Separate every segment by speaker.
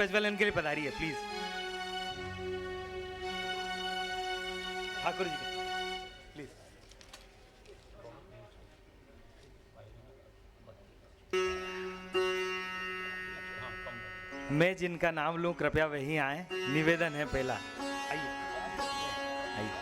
Speaker 1: प्रज्वलन के लिए पधारी है, प्लीज ठाकुर जी प्लीज। मैं जिनका नाम लूं कृपया वही आए, निवेदन है पहला। आइए आइए।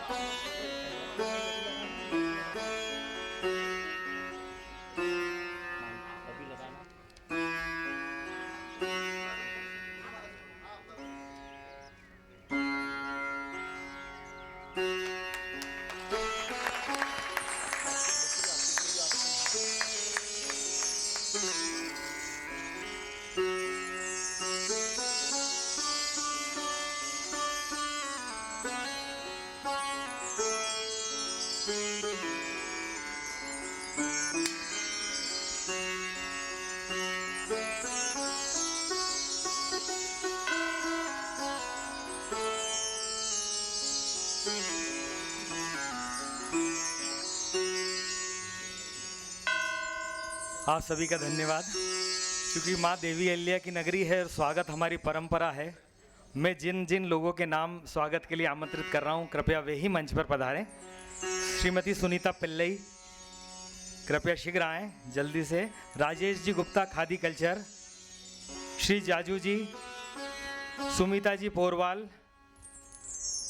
Speaker 1: आप सभी का धन्यवाद। क्योंकि माँ देवी अहिल्या की नगरी है और स्वागत हमारी परंपरा है, मैं जिन जिन लोगों के नाम स्वागत के लिए आमंत्रित कर रहा हूँ कृपया वे ही मंच पर पधारें। श्रीमती सुनीता पिल्लई कृपया शीघ्र आएँ जल्दी से। राजेश जी गुप्ता खादी कल्चर, श्री जाजू जी, सुमिता जी पोरवाल,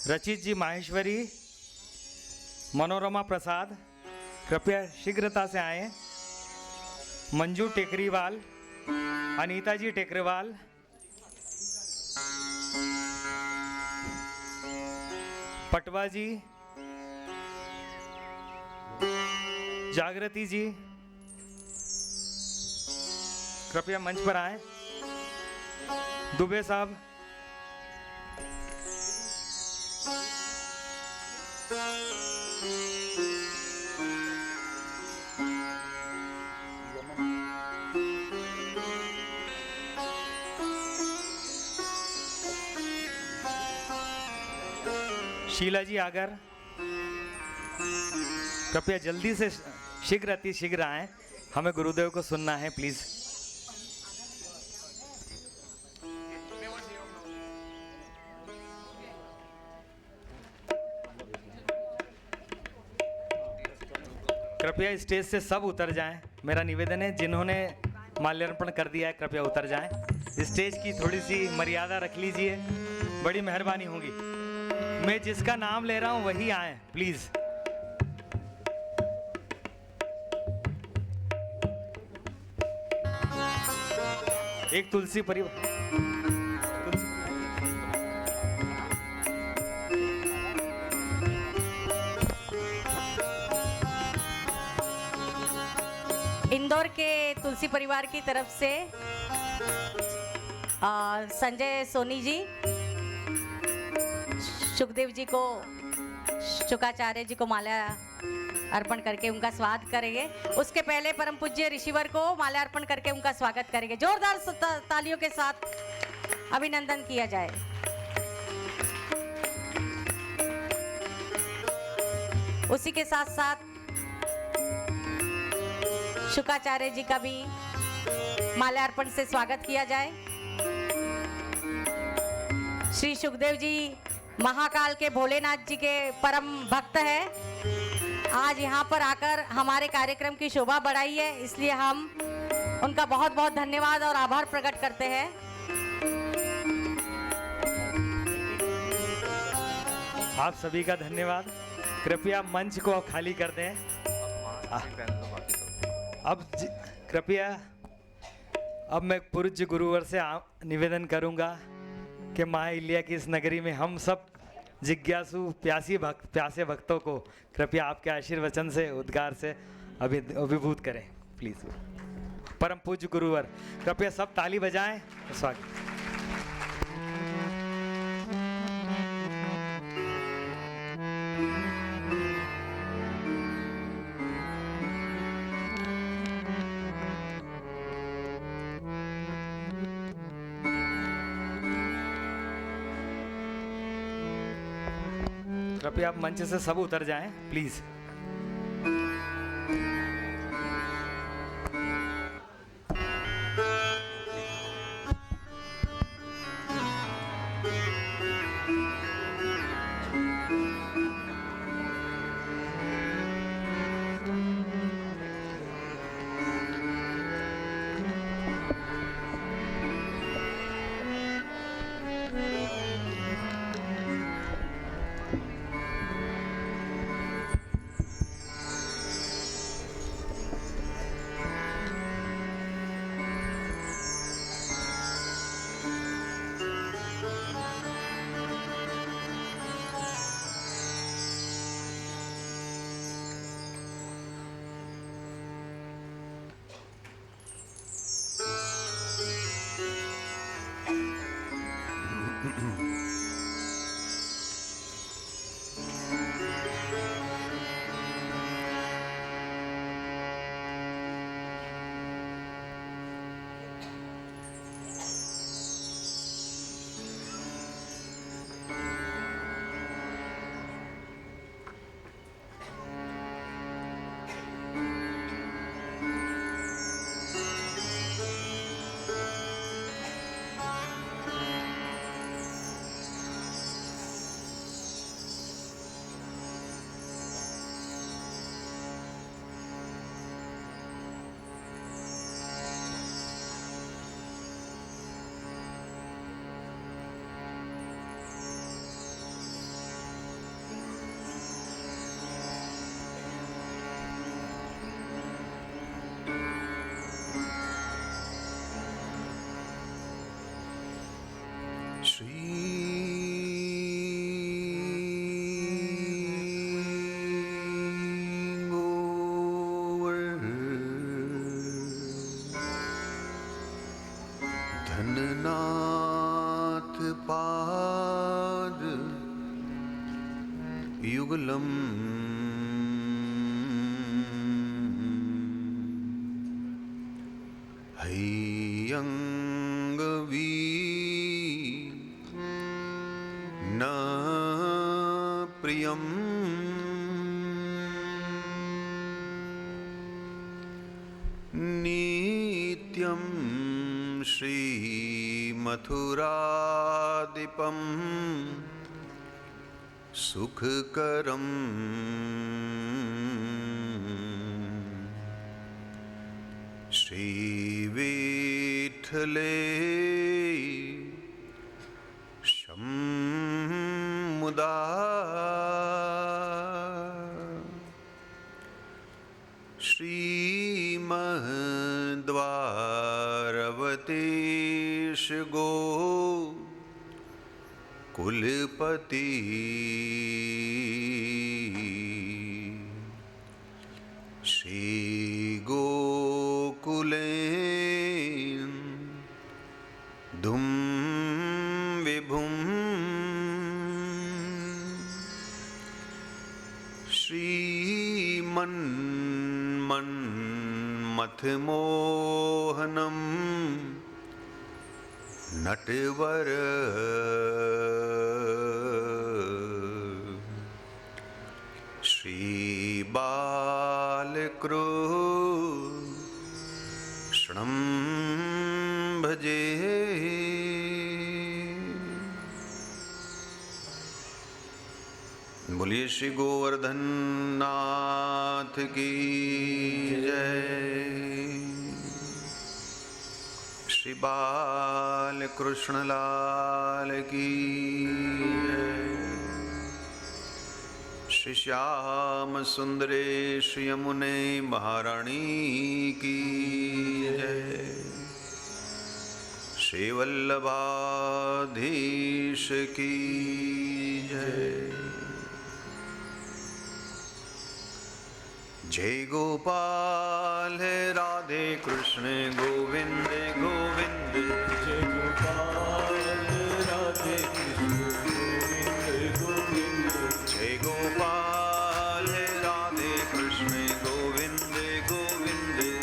Speaker 1: रचित जी माहेश्वरी, मनोरमा प्रसाद कृपया शीघ्रता से आएँ। मंजू टेकरीवाल, अनीता जी टेकरीवाल, पटवा जी, जागृति जी कृपया मंच पर आएं। दुबे साहब, शीला जी आगर कृपया जल्दी से शीघ्र अति शीघ्र आएं, हमें गुरुदेव को सुनना है प्लीज। कृपया स्टेज से सब उतर जाएं, मेरा निवेदन है। जिन्होंने माल्यार्पण कर दिया है कृपया उतर जाएं। स्टेज की थोड़ी सी मर्यादा रख लीजिए, बड़ी मेहरबानी होगी। मैं जिसका नाम ले रहा हूं वही आए प्लीज। एक तुलसी परिवार,
Speaker 2: इंदौर के तुलसी परिवार की तरफ से संजय सोनी जी, सुखदेव जी को, शुकाचार्य जी को माला अर्पण करके उनका स्वागत करेंगे। उसके पहले परम पूज्य ऋषिवर को माला अर्पण करके उनका स्वागत करेंगे। जोरदार तालियों के साथ अभिनंदन किया जाए। उसी के साथ साथ शुकाचार्य जी का भी माल्यार्पण से स्वागत किया जाए। श्री सुखदेव जी महाकाल के भोलेनाथ जी के परम भक्त है। आज यहाँ पर आकर हमारे कार्यक्रम की शोभा बढ़ाई है, इसलिए हम उनका बहुत बहुत धन्यवाद और आभार प्रकट करते हैं।
Speaker 1: आप सभी का धन्यवाद। कृपया मंच को खाली कर दें। अब कृपया अब मैं पूज्य गुरुवर से निवेदन करूंगा कि माँ अहिल्या की इस नगरी में हम सब जिज्ञासु प्यासे भक्तों को कृपया आपके आशीर्वचन से, उद्गार से अभिभूत करें प्लीज। परम पूज्य गुरुवर कृपया सब ताली बजाएं। स्वागत। कृपया आप मंच से सब उतर जाएं प्लीज।
Speaker 3: धननाथ पाद युगलम हयंगवी न प्रियम नित्यं श्रीमथुरादिपं सुखकरं श्रीविठ्ठले शम्मुदा श्रीमद्वारवतेश गो कुलपति श्री गोकुले धुम विभुम श्रीमन्मथमोहनम नटवर श्रीबालकृष्णं भजे। बोलिए श्री गोवर्धन नाथ की जय। श्री बाल कृष्ण लाल की जय। श्री श्याम सुंदरेश यमुने महारानी की जय। श्री वल्लभाधीश की जय। जय गोपाल राधे कृष्ण गोविंद गोविंद।
Speaker 4: जय गोपाल राधे कृष्ण गोविंद गोविंद।
Speaker 3: जय गोपाल राधे कृष्ण गोविंद गोविंद।
Speaker 4: जय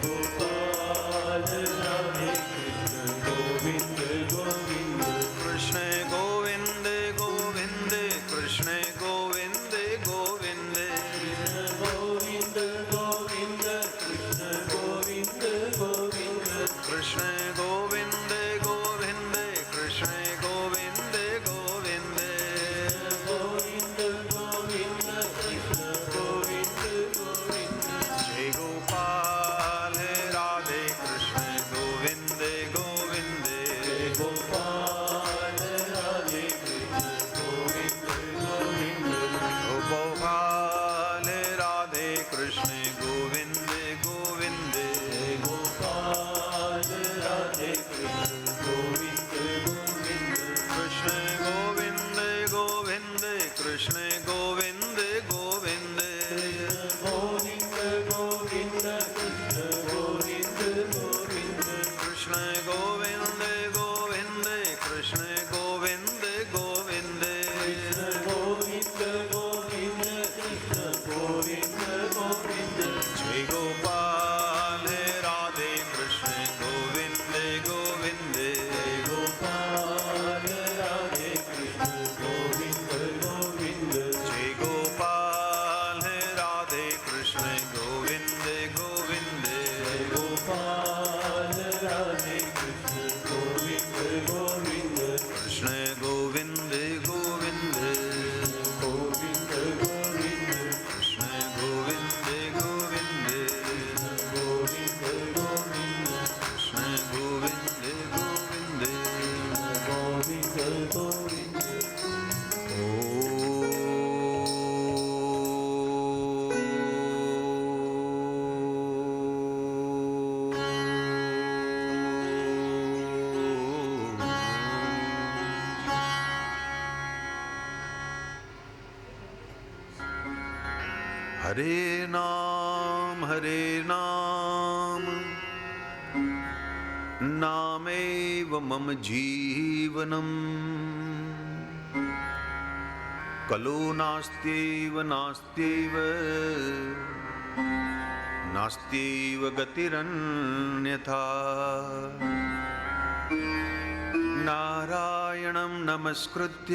Speaker 4: गोपाल राधे कृष्ण गोविंद गोविंद।
Speaker 3: कृष्ण गोविंद गोविंद कृष्ण गोविंद गोविंद।
Speaker 4: गोविंद गोविंद कृष्ण गोविंद गोविंद।
Speaker 3: कृष्ण हरे नाम नामेव मम जीवनम् कलो नास्त्यैव नास्त्यैव नास्त्यैव गतिरन्यथा नारायणं नमस्कृत्य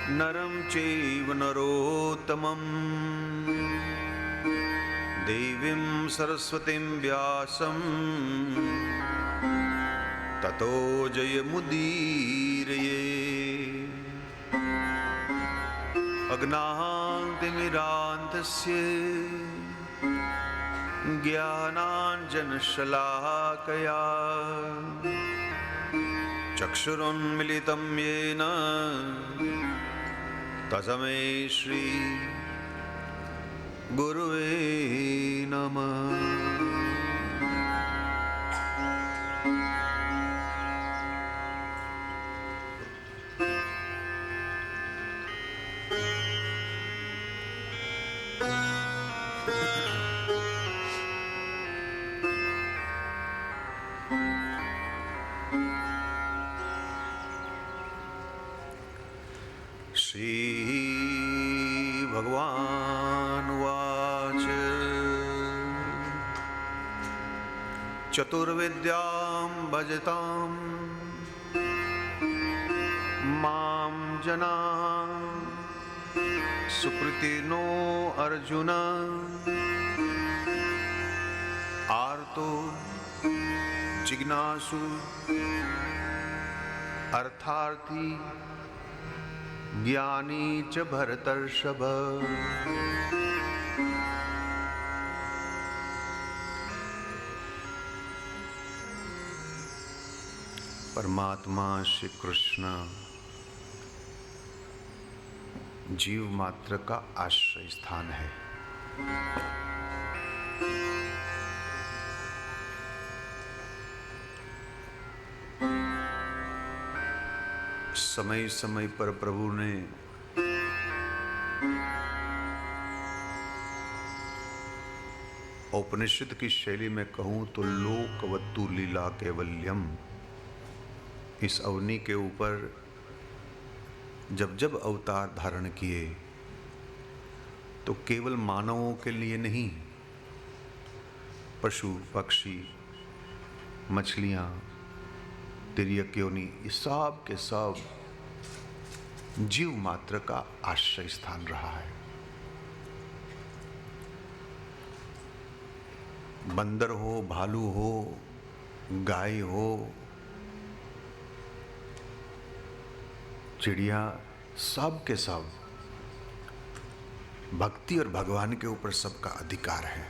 Speaker 3: नरं चैव नरोत्तमं देवीं सरस्वतीं व्यासं ततो जयमुदीरये अज्ञानतिमिरान्धस्य ज्ञानाञ्जनशलाकया चक्षुरुन्मिलितं येन तस्मै श्री गुरुवे नमः। श्रीभगवानुवाच चतुर्विद्यां भजतां मां जनाः सुकृतिनो अर्जुन आर्तो जिज्ञासु अर्थार्थी ज्ञानी च भरतर्षभ। परमात्मा श्री कृष्ण जीव मात्र का आश्रय स्थान है। समय समय पर प्रभु ने उपनिषद की शैली में कहूं तो लोकवत्तु लीला कैवल्यम, इस अवनी के ऊपर जब जब अवतार धारण किए तो केवल मानवों के लिए नहीं, पशु पक्षी मछलियां तिर्यक योनि, ये सब के सब जीव मात्र का आश्रय स्थान रहा है। बंदर हो, भालू हो, गाय हो, चिड़िया, सब के सब भक्ति और भगवान के ऊपर सबका अधिकार है।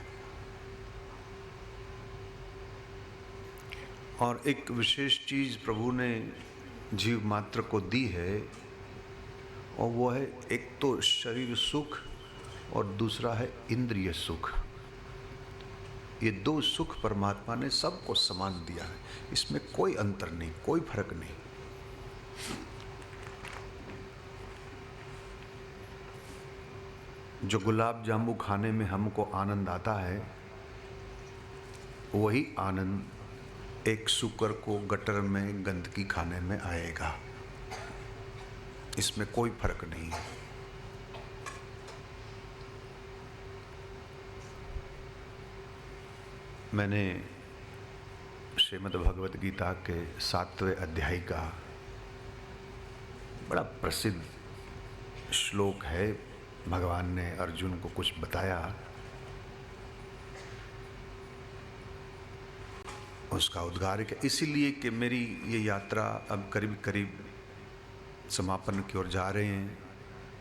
Speaker 3: और एक विशेष चीज प्रभु ने जीव मात्र को दी है, और वो है एक तो शरीर सुख और दूसरा है इंद्रिय सुख। ये दो सुख परमात्मा ने सबको समान दिया है, इसमें कोई अंतर नहीं, कोई फर्क नहीं। जो गुलाब जामुन खाने में हमको आनंद आता है, वही आनंद एक शुकर को गटर में गंदगी खाने में आएगा। इसमें कोई फर्क नहीं है। मैंने श्रीमद् भगवत गीता के 7वें अध्याय का बड़ा प्रसिद्ध श्लोक है, भगवान ने अर्जुन को कुछ बताया, उसका उद्गार किया। इसीलिए कि मेरी ये यात्रा अब करीब करीब समापन की ओर जा रहे हैं।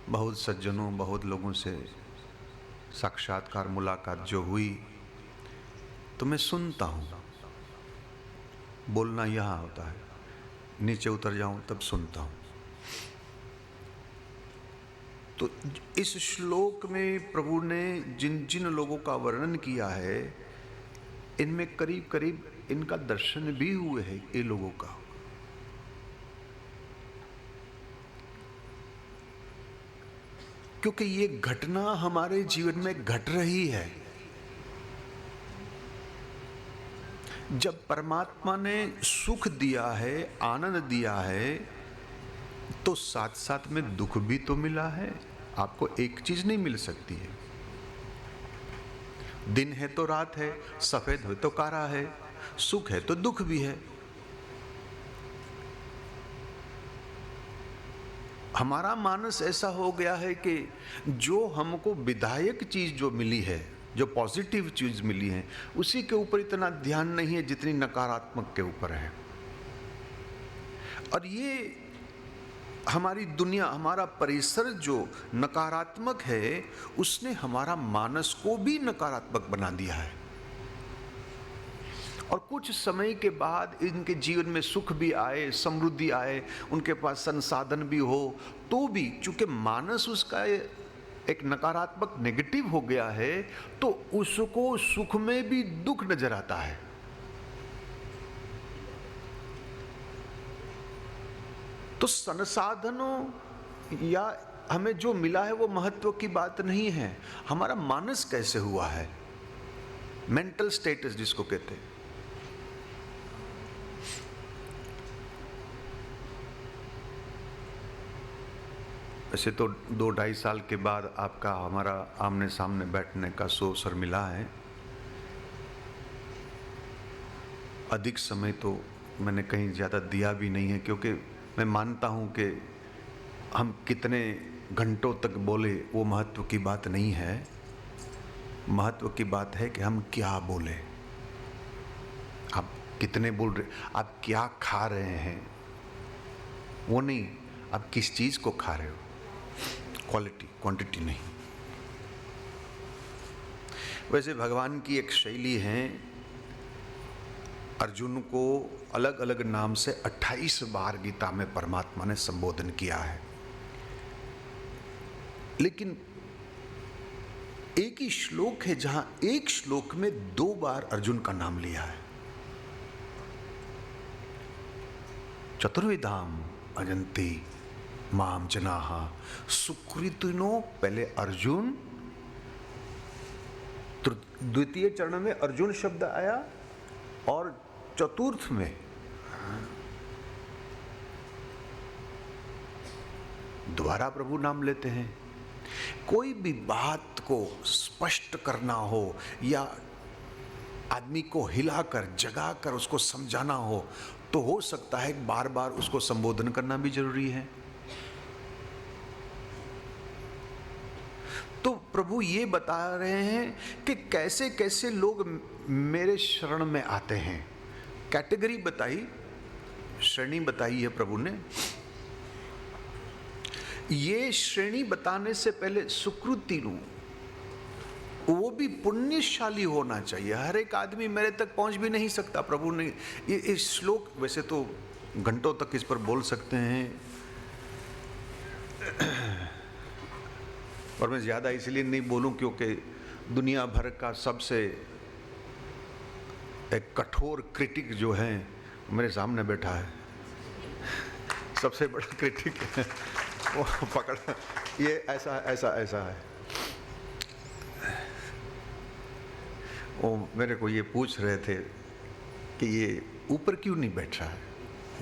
Speaker 3: बहुत सज्जनों, बहुत लोगों से साक्षात्कार मुलाकात जो हुई, तो मैं सुनता हूँ। बोलना यहाँ होता है, नीचे उतर जाऊँ तब सुनता हूँ। तो इस श्लोक में प्रभु ने जिन जिन लोगों का वर्णन किया है, इनमें करीब करीब इनका दर्शन भी हुए है ये लोगों का। क्योंकि ये घटना हमारे जीवन में घट रही है। जब परमात्मा ने सुख दिया है, आनंद दिया है, तो साथ साथ में दुख भी तो मिला है। आपको एक चीज नहीं मिल सकती है। दिन है तो रात है, सफेद है तो काला है, सुख है तो दुख भी है। हमारा मानस ऐसा हो गया है कि जो हमको विधायक चीज जो मिली है, जो पॉजिटिव चीज मिली है, उसी के ऊपर इतना ध्यान नहीं है जितनी नकारात्मक के ऊपर है। और ये हमारी दुनिया, हमारा परिसर जो नकारात्मक है, उसने हमारा मानस को भी नकारात्मक बना दिया है। और कुछ समय के बाद इनके जीवन में सुख भी आए, समृद्धि आए, उनके पास संसाधन भी हो, तो भी चूंकि मानस उसका एक नकारात्मक नेगेटिव हो गया है, तो उसको सुख में भी दुख नजर आता है। तो संसाधनों या हमें जो मिला है वो महत्व की बात नहीं है, हमारा मानस कैसे हुआ है, मेंटल स्टेटस जिसको कहते हैं। वैसे तो 2-2.5 साल के बाद आपका हमारा आमने सामने बैठने का अवसर मिला है। अधिक समय तो मैंने कहीं ज़्यादा दिया भी नहीं है, क्योंकि मैं मानता हूँ कि हम कितने घंटों तक बोले वो महत्व की बात नहीं है। महत्व की बात है कि हम क्या बोले। आप कितने बोल रहे, आप क्या खा रहे हैं, वो नहीं, आप किस चीज़ को खा रहे हो, क्वालिटी क्वांटिटी नहीं। वैसे भगवान की एक शैली है, अर्जुन को अलग अलग नाम से 28 बार गीता में परमात्मा ने संबोधन किया है, लेकिन एक ही श्लोक है जहां एक श्लोक में 2 बार अर्जुन का नाम लिया है। चतुर्विधाम अजंती माम जनाहा सुकृतिनो, पहले अर्जुन, द्वितीय चरण में अर्जुन शब्द आया, और चतुर्थ में दोबारा प्रभु नाम लेते हैं। कोई भी बात को स्पष्ट करना हो या आदमी को हिलाकर जगाकर उसको समझाना हो, तो हो सकता है बार बार उसको संबोधन करना भी जरूरी है। तो प्रभु ये बता रहे हैं कि कैसे कैसे लोग मेरे शरण में आते हैं। कैटेगरी बताई, श्रेणी बताई है प्रभु ने। ये श्रेणी बताने से पहले सुकृति लूं, वो भी पुण्यशाली होना चाहिए। हर एक आदमी मेरे तक पहुंच भी नहीं सकता। प्रभु ने ये श्लोक, वैसे तो घंटों तक इस पर बोल सकते हैं, और मैं ज़्यादा इसलिए नहीं बोलूं क्योंकि दुनिया भर का सबसे एक कठोर क्रिटिक जो है मेरे सामने बैठा है, सबसे बड़ा क्रिटिक है, वो पकड़, ये ऐसा ऐसा ऐसा है। वो मेरे को ये पूछ रहे थे कि ये ऊपर क्यों नहीं बैठ रहा है,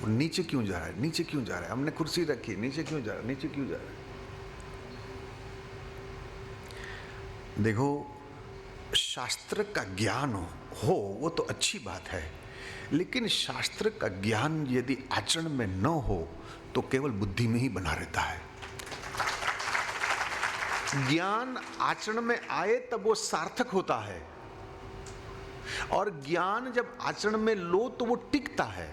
Speaker 3: वो नीचे क्यों जा रहा है, नीचे क्यों जा रहा है, हमने कुर्सी रखी, नीचे क्यों जा रहा है, नीचे क्यों जा रहा है। देखो, शास्त्र का ज्ञान हो वो तो अच्छी बात है, लेकिन शास्त्र का ज्ञान यदि आचरण में न हो तो केवल बुद्धि में ही बना रहता है। ज्ञान आचरण में आए तब वो सार्थक होता है, और ज्ञान जब आचरण में लो तो वो टिकता है।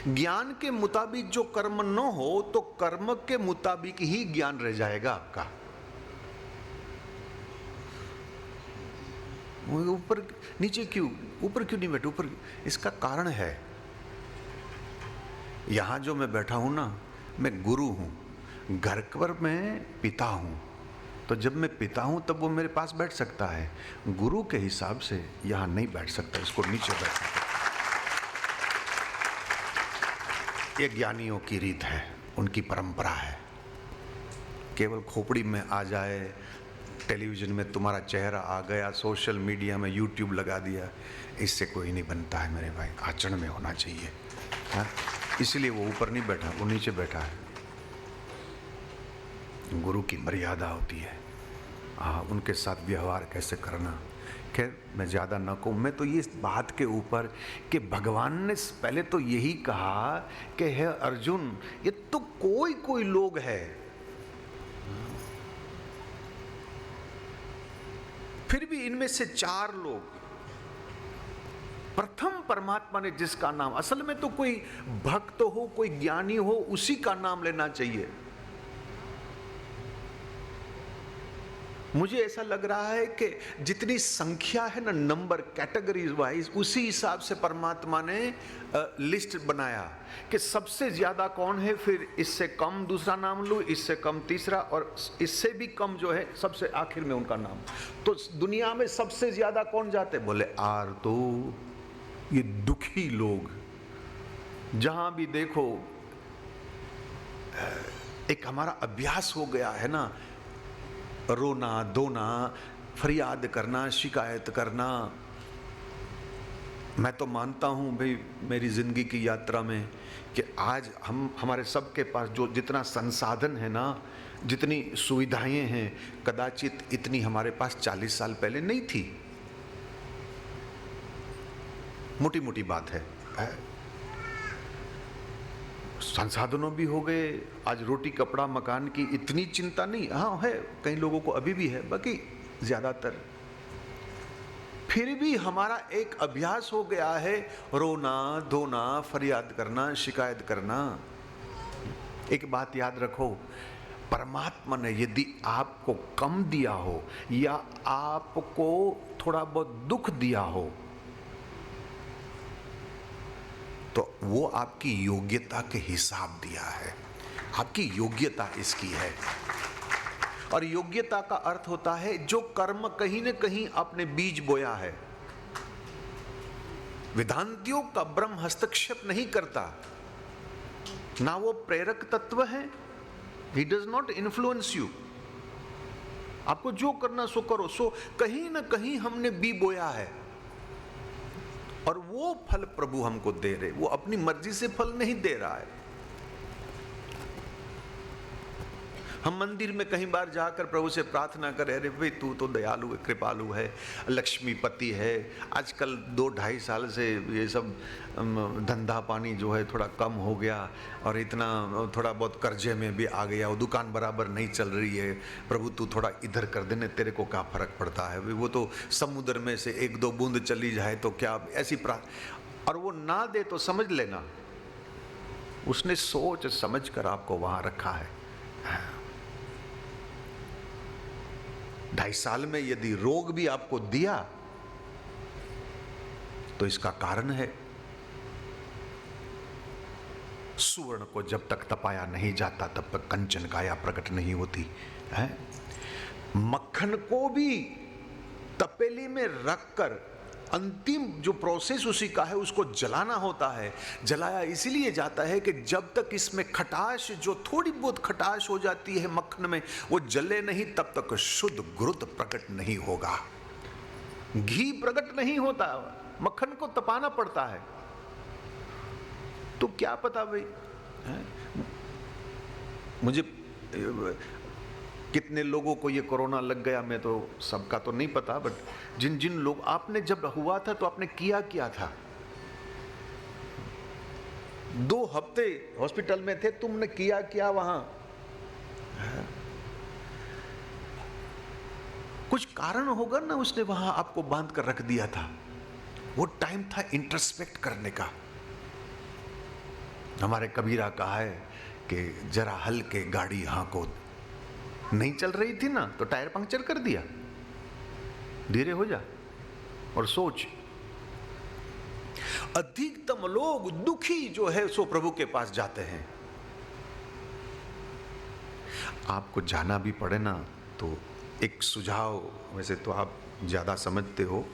Speaker 3: ज्ञान के मुताबिक जो कर्म न हो तो कर्म के मुताबिक ही ज्ञान रह जाएगा आपका। ऊपर नीचे क्यों, ऊपर क्यों नहीं बैठे, ऊपर, इसका कारण है, यहां जो मैं बैठा हूं ना, मैं गुरु हूं, घर पर मैं पिता हूं, तो जब मैं पिता हूं तब वो मेरे पास बैठ सकता है, गुरु के हिसाब से यहां नहीं बैठ सकता, इसको नीचे बैठना। ये ज्ञानियों की रीत है, उनकी परंपरा है। केवल खोपड़ी में आ जाए, टेलीविज़न में तुम्हारा चेहरा आ गया, सोशल मीडिया में यूट्यूब लगा दिया, इससे कोई नहीं बनता है मेरे भाई। आचरण में होना चाहिए। हाँ, इसलिए वो ऊपर नहीं बैठा, वो नीचे बैठा है। गुरु की मर्यादा होती है। हाँ, उनके साथ व्यवहार कैसे करना। खैर मैं ज़्यादा ना कहूँ, मैं तो ये इस बात के ऊपर कि भगवान ने पहले तो यही कहा कि हे अर्जुन, ये तो कोई कोई लोग है, फिर भी इनमें से 4 लोग, प्रथम परमात्मा ने जिसका नाम, असल में तो कोई भक्त हो, कोई ज्ञानी हो, उसी का नाम लेना चाहिए। मुझे ऐसा लग रहा है कि जितनी संख्या है ना, नंबर कैटेगरीज वाइज, उसी हिसाब से परमात्मा ने लिस्ट बनाया कि सबसे ज्यादा कौन है, फिर इससे कम दूसरा नाम लो, इससे कम तीसरा, और इससे भी कम जो है सबसे आखिर में उनका नाम। तो दुनिया में सबसे ज्यादा कौन जाते, बोले आर्तो, ये दुखी लोग। जहां भी देखो एक हमारा अभ्यास हो गया है ना, रोना धोना, फरियाद करना, शिकायत करना। मैं तो मानता हूँ भाई मेरी ज़िंदगी की यात्रा में कि आज हमारे सबके पास जो जितना संसाधन है ना, जितनी सुविधाएं हैं, कदाचित इतनी हमारे पास 40 साल पहले नहीं थी। मोटी मोटी बात है। संसाधनों भी हो गए, आज रोटी कपड़ा मकान की इतनी चिंता नहीं। हाँ है, कई लोगों को अभी भी है, बाकी ज्यादातर। फिर भी हमारा एक अभ्यास हो गया है रोना धोना, फरियाद करना, शिकायत करना। एक बात याद रखो, परमात्मा ने यदि आपको कम दिया हो या आपको थोड़ा बहुत दुख दिया हो, तो वो आपकी योग्यता के हिसाब दिया है। आपकी योग्यता इसकी है। और योग्यता का अर्थ होता है जो कर्म कहीं न कहीं आपने बीज बोया है। वेदांतियों का ब्रह्म हस्तक्षेप नहीं करता, ना वो प्रेरक तत्व है। He does not influence you. आपको जो करना सो करो, सो कहीं न कहीं हमने बी बोया है और वो फल प्रभु हमको दे रहे। वो अपनी मर्जी से फल नहीं दे रहा है। हम मंदिर में कई बार जाकर प्रभु से प्रार्थना करें, अरे भाई तू तो दयालु है, कृपालु है, लक्ष्मीपति है। आजकल 2-2.5 साल से ये सब धंधा पानी जो है थोड़ा कम हो गया और इतना थोड़ा बहुत कर्जे में भी आ गया, वो दुकान बराबर नहीं चल रही है। प्रभु तू थोड़ा इधर कर देने, तेरे को क्या फर्क पड़ता है, वो तो समुद्र में से 1-2 बूंद चली जाए तो क्या, ऐसी और वो ना दे तो समझ लेना उसने सोच समझ कर आपको वहां रखा है। 2.5 साल में यदि रोग भी आपको दिया तो इसका कारण है सुवर्ण को जब तक तपाया नहीं जाता तब तक कंचन काया प्रकट नहीं होती है। मक्खन को भी तपेली में रखकर अंतिम जो प्रोसेस उसी का है, उसको जलाना होता है। जलाया इसलिए जाता है कि जब तक इसमें खटाश, जो थोड़ी बहुत खटाश हो जाती है मक्खन में, वो जले नहीं तब तक शुद्ध घृत प्रकट नहीं होगा, घी प्रकट नहीं होता। मक्खन को तपाना पड़ता है। तो क्या पता भाई, मुझे कितने लोगों को ये कोरोना लग गया, मैं तो सबका तो नहीं पता, बट जिन जिन लोग, आपने जब हुआ था तो आपने किया क्या था? 2 हफ्ते हॉस्पिटल में थे, तुमने किया क्या वहां? कुछ कारण होगा ना, उसने वहां आपको बांध कर रख दिया था। वो टाइम था इंट्रोस्पेक्ट करने का। हमारे कबीरा कहा है कि जरा हल्के गाड़ी हाँको, नहीं चल रही थी ना तो टायर पंक्चर कर दिया, धीरे हो जा और सोच। अधिकतम लोग दुखी जो है सो प्रभु के पास जाते हैं। आपको जाना भी पड़े ना तो एक सुझाव, वैसे तो आप ज्यादा समझते हो,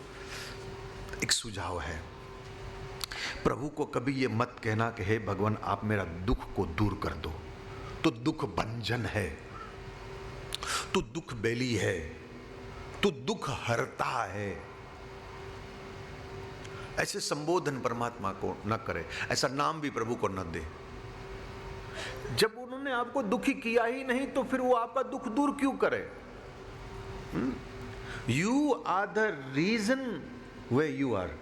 Speaker 3: एक सुझाव है, प्रभु को कभी ये मत कहना कि हे भगवान आप मेरा दुख को दूर कर दो, तो दुख भंजन है। तू दुख बेली है, तू दुख हरता है। ऐसे संबोधन परमात्मा को न करे, ऐसा नाम भी प्रभु को न दे। जब उन्होंने आपको दुखी किया ही नहीं तो फिर वो आपका दुख दूर क्यों करे? You are the reason way you are.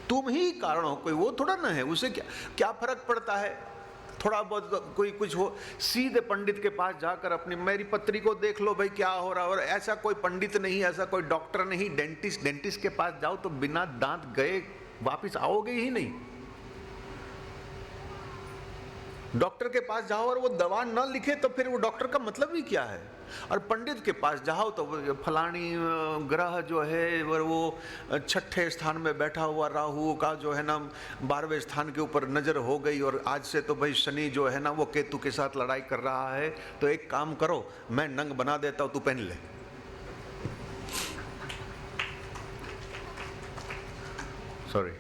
Speaker 3: तुम ही कारण हो, कोई वो थोड़ा ना है। उसे क्या फर्क पड़ता है? थोड़ा बहुत कोई कुछ हो, सीधे पंडित के पास जाकर अपनी मेरी पत्री को देख लो भाई क्या हो रहा है। और ऐसा कोई पंडित नहीं, ऐसा कोई डॉक्टर नहीं, डेंटिस्ट के पास जाओ तो बिना दांत गए वापस आओगे ही नहीं। डॉक्टर के पास जाओ और वो दवा न लिखे तो फिर वो डॉक्टर का मतलब ही क्या है? और पंडित के पास जाओ तो फलानी ग्रह जो है वो 6ठे स्थान में बैठा हुआ राहु का जो है ना 12वें स्थान के ऊपर नजर हो गई, और आज से तो भाई शनि जो है ना वो केतु के साथ लड़ाई कर रहा है, तो एक काम करो मैं नंग बना देता हूं, तू पहन ले। सॉरी,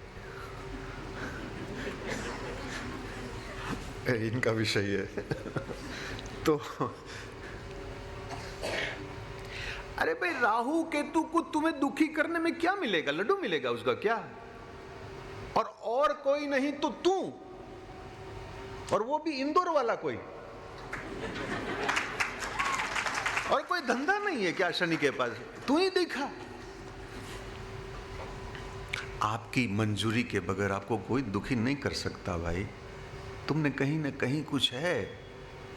Speaker 3: इनका विषय है। तो अरे भाई राहु केतु को तुम्हें दुखी करने में क्या मिलेगा? लड्डू मिलेगा उसका क्या? और कोई नहीं तो तू, और वो भी इंदौर वाला कोई, और कोई धंधा नहीं है क्या शनि के पास? तू ही देखा। आपकी मंजूरी के बगैर आपको कोई दुखी नहीं कर सकता भाई। तुमने कहीं ना कहीं कुछ है,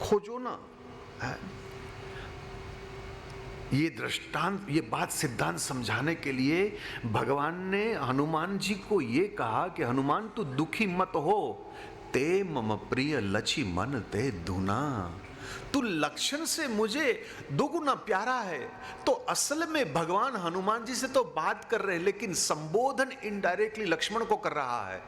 Speaker 3: खोजो ना। ये दृष्टांत, ये बात सिद्धांत समझाने के लिए भगवान ने हनुमान जी को ये कहा कि हनुमान तू दुखी मत हो, ते मम प्रिय लची मन ते धुना। तू लक्षण से मुझे दोगुना प्यारा है। तो असल में भगवान हनुमान जी से तो बात कर रहे हैं, लेकिन संबोधन इनडायरेक्टली लक्ष्मण को कर रहा है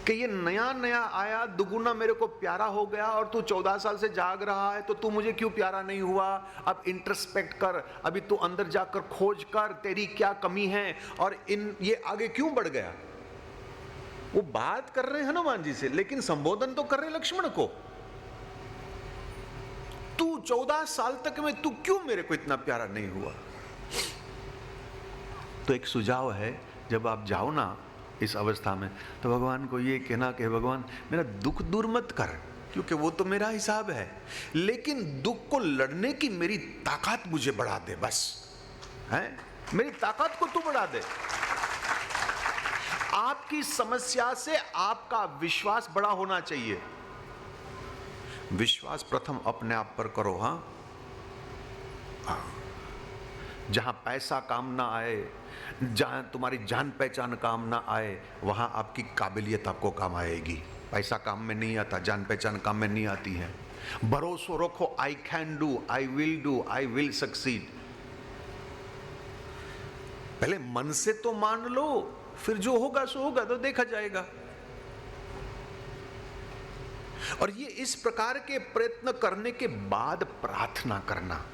Speaker 3: कि ये नया नया आया, दुगुना मेरे को प्यारा हो गया, और तू 14 साल से जाग रहा है, तो तू मुझे क्यों प्यारा नहीं हुआ? अब इंट्रोस्पेक्ट कर, अभी तू अंदर जाकर खोज कर, तेरी क्या कमी है, और ये आगे क्यों बढ़ गया? वो बात कर रहे हैं हनुमान जी से, लेकिन संबोधन तो कर रहे लक्ष्मण को। तू 14 साल तक में तू क्यों मेरे को इतना प्यारा नहीं हुआ? तो एक सुझाव है, जब आप जाओ ना इस अवस्था में, तो भगवान को ये कहना कि भगवान मेरा दुख दूर मत कर, क्योंकि वो तो मेरा हिसाब है, लेकिन दुख को लड़ने की मेरी ताकत मुझे बढ़ा दे। बस है, मेरी ताकत को तू बढ़ा दे। आपकी समस्या से आपका विश्वास बड़ा होना चाहिए। विश्वास प्रथम अपने आप पर करो। हाँ, जहां पैसा काम ना आए, जहां तुम्हारी जान पहचान काम ना आए, वहां आपकी काबिलियत आपको काम आएगी। पैसा काम में नहीं आता, जान पहचान काम में नहीं आती है। भरोसा रखो, I can do, I will succeed. पहले मन से तो मान लो, फिर जो होगा सो होगा, तो देखा जाएगा। और ये इस प्रकार के प्रयत्न करने के बाद प्रार्थना करना।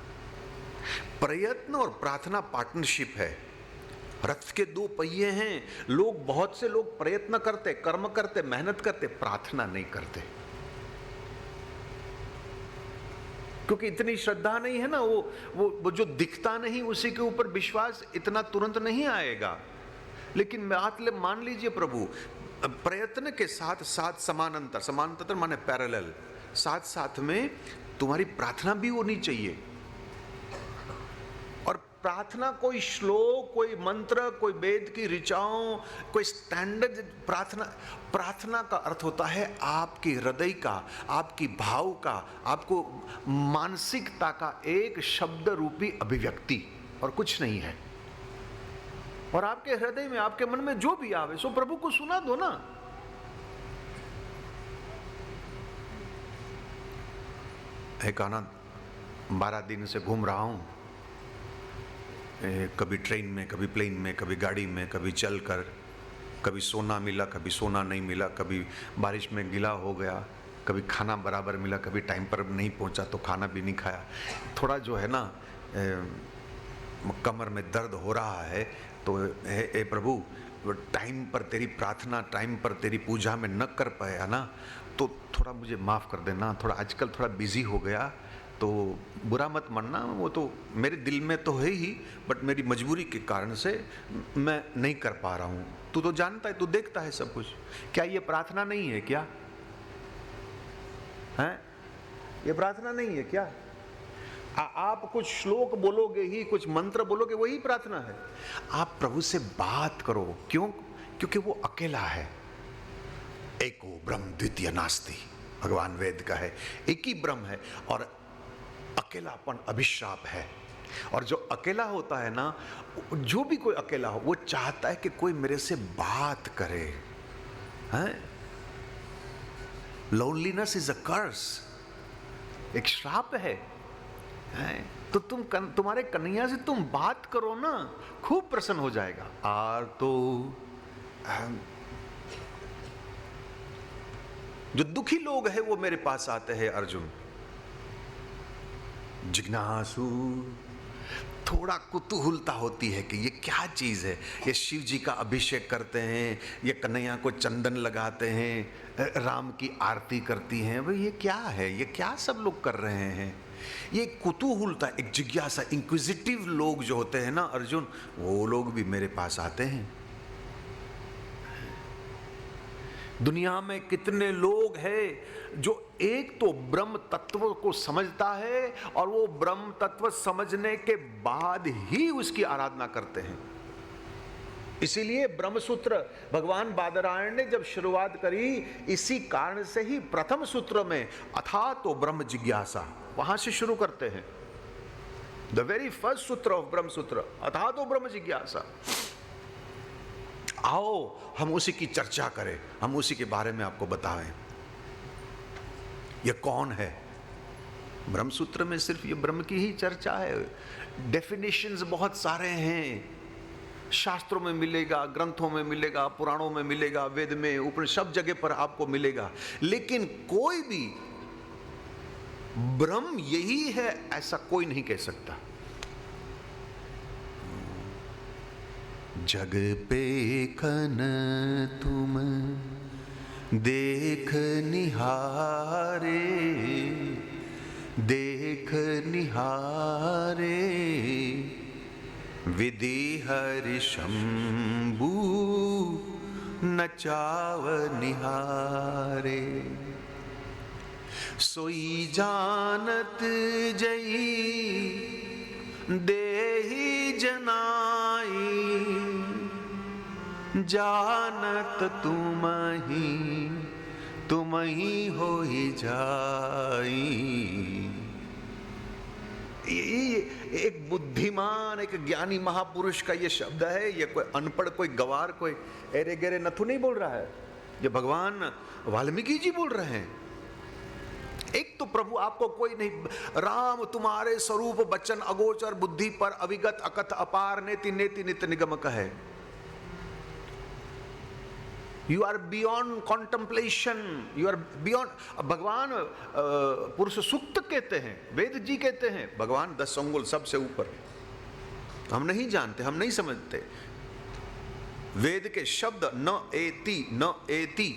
Speaker 3: प्रयत्न और प्रार्थना पार्टनरशिप है। रथ के दो पहिए हैं। लोग, बहुत से लोग प्रयत्न करते, कर्म करते, मेहनत करते, प्रार्थना नहीं करते, क्योंकि इतनी श्रद्धा नहीं है ना। वो जो दिखता नहीं उसी के ऊपर विश्वास इतना तुरंत नहीं आएगा। लेकिन मान लीजिए प्रभु, प्रयत्न के साथ साथ समानांतर माने पैरेलल, साथ साथ में तुम्हारी प्रार्थना भी होनी चाहिए। और प्रार्थना कोई श्लोक, कोई मंत्र, कोई वेद की ऋचाओं, कोई स्टैंडर्ड प्रार्थना का अर्थ होता है आपकी हृदय का, आपकी भाव का, आपको मानसिकता का एक शब्द रूपी अभिव्यक्ति, और कुछ नहीं है। और आपके हृदय में, आपके मन में जो भी आवे सो प्रभु को सुना दो ना। एक आनंद 12 दिन से घूम रहा हूं, कभी ट्रेन में, कभी प्लेन में, कभी गाड़ी में, कभी चलकर, कभी सोना मिला, कभी सोना नहीं मिला, कभी बारिश में गीला हो गया, कभी खाना बराबर मिला, कभी टाइम पर नहीं पहुंचा तो खाना भी नहीं खाया। थोड़ा जो है ना कमर में दर्द हो रहा है, तो हे प्रभु, टाइम पर तेरी प्रार्थना, टाइम पर तेरी पूजा में न कर पाया ना, तो थोड़ा मुझे माफ़ कर देना। थोड़ा आजकल थोड़ा बिजी हो गया, तो बुरा मत मानना, वो तो मेरे दिल में तो है ही, बट मेरी मजबूरी के कारण से मैं नहीं कर पा रहा हूँ। तू तो जानता है, तू देखता है सब कुछ। क्या ये प्रार्थना नहीं है क्या? हैं? ये प्रार्थना नहीं है क्या? आप कुछ श्लोक बोलोगे ही, कुछ मंत्र बोलोगे, वही प्रार्थना है। आप प्रभु से बात करो। क्यों? क्योंकि वो अकेला है। एको ब्रह्म द्वितीय नास्ति, भगवान वेद का है। एक ही ब्रह्म है और अकेलापन अभिशाप है। और जो अकेला होता है ना, जो भी कोई अकेला हो, वो चाहता है कि कोई मेरे से बात करे। हैं? लोनलीनेस इज अ कर्स, एक श्राप है। तो तुम्हारे कन्हैया से तुम बात करो ना, खूब प्रसन्न हो जाएगा। और तो जो दुखी लोग हैं वो मेरे पास आते हैं अर्जुन। जिज्ञासु, थोड़ा कुतूहलता होती है कि ये क्या चीज है। ये शिव जी का अभिषेक करते हैं, ये कन्हैया को चंदन लगाते हैं, राम की आरती करती हैं, भाई ये क्या है, ये क्या सब लोग कर रहे हैं। ये कुतूहलता, एक जिज्ञासा, इंक्विजिटिव लोग जो होते हैं ना अर्जुन, वो लोग भी मेरे पास आते हैं। दुनिया में कितने लोग हैं जो एक तो ब्रह्म तत्व को समझता है और वो ब्रह्म तत्व समझने के बाद ही उसकी आराधना करते हैं। इसीलिए ब्रह्मसूत्र भगवान बादरायण ने जब शुरुआत करी, इसी कारण से ही प्रथम सूत्र में अथा तो ब्रह्म जिज्ञासा, वहां से शुरू करते हैं। द वेरी फर्स्ट सूत्र ऑफ ब्रह्मसूत्र, अथा तो ब्रह्म जिज्ञासा। आओ हम उसी की चर्चा करें, हम उसी के बारे में आपको बताएं। ये कौन है? ब्रह्मसूत्र में सिर्फ ये ब्रह्म की ही चर्चा है। डेफिनेशंस बहुत सारे हैं, शास्त्रों में मिलेगा, ग्रंथों में मिलेगा, पुराणों में मिलेगा, वेद में, उपनिषद, सब जगह पर आपको मिलेगा। लेकिन कोई भी ब्रह्म यही है ऐसा कोई नहीं कह सकता। जग पे खन तुम देख निहारे, देख निहारे, विधि हरि शंभु नचाव निहारे। सोई जानत जई देहि जनाई, जानत तुम ही हो ही जाई। ये एक बुद्धिमान, एक ज्ञानी महापुरुष का ये शब्द है। ये कोई अनपढ़, कोई गवार, कोई एरे गेरे नथु नहीं बोल रहा है। ये भगवान वाल्मीकि जी बोल रहे हैं। एक तो प्रभु आपको कोई नहीं, राम तुम्हारे स्वरूप बचन अगोचर, बुद्धि पर अविगत अकथ अपार, नेति नेति नित्य निगम कहे। You are beyond contemplation, you are beyond. भगवान पुरुष सूक्त कहते हैं, वेद जी कहते हैं, भगवान 10 अंगुल सबसे ऊपर। हम नहीं जानते, हम नहीं समझते। वेद के शब्द न एति, न एति,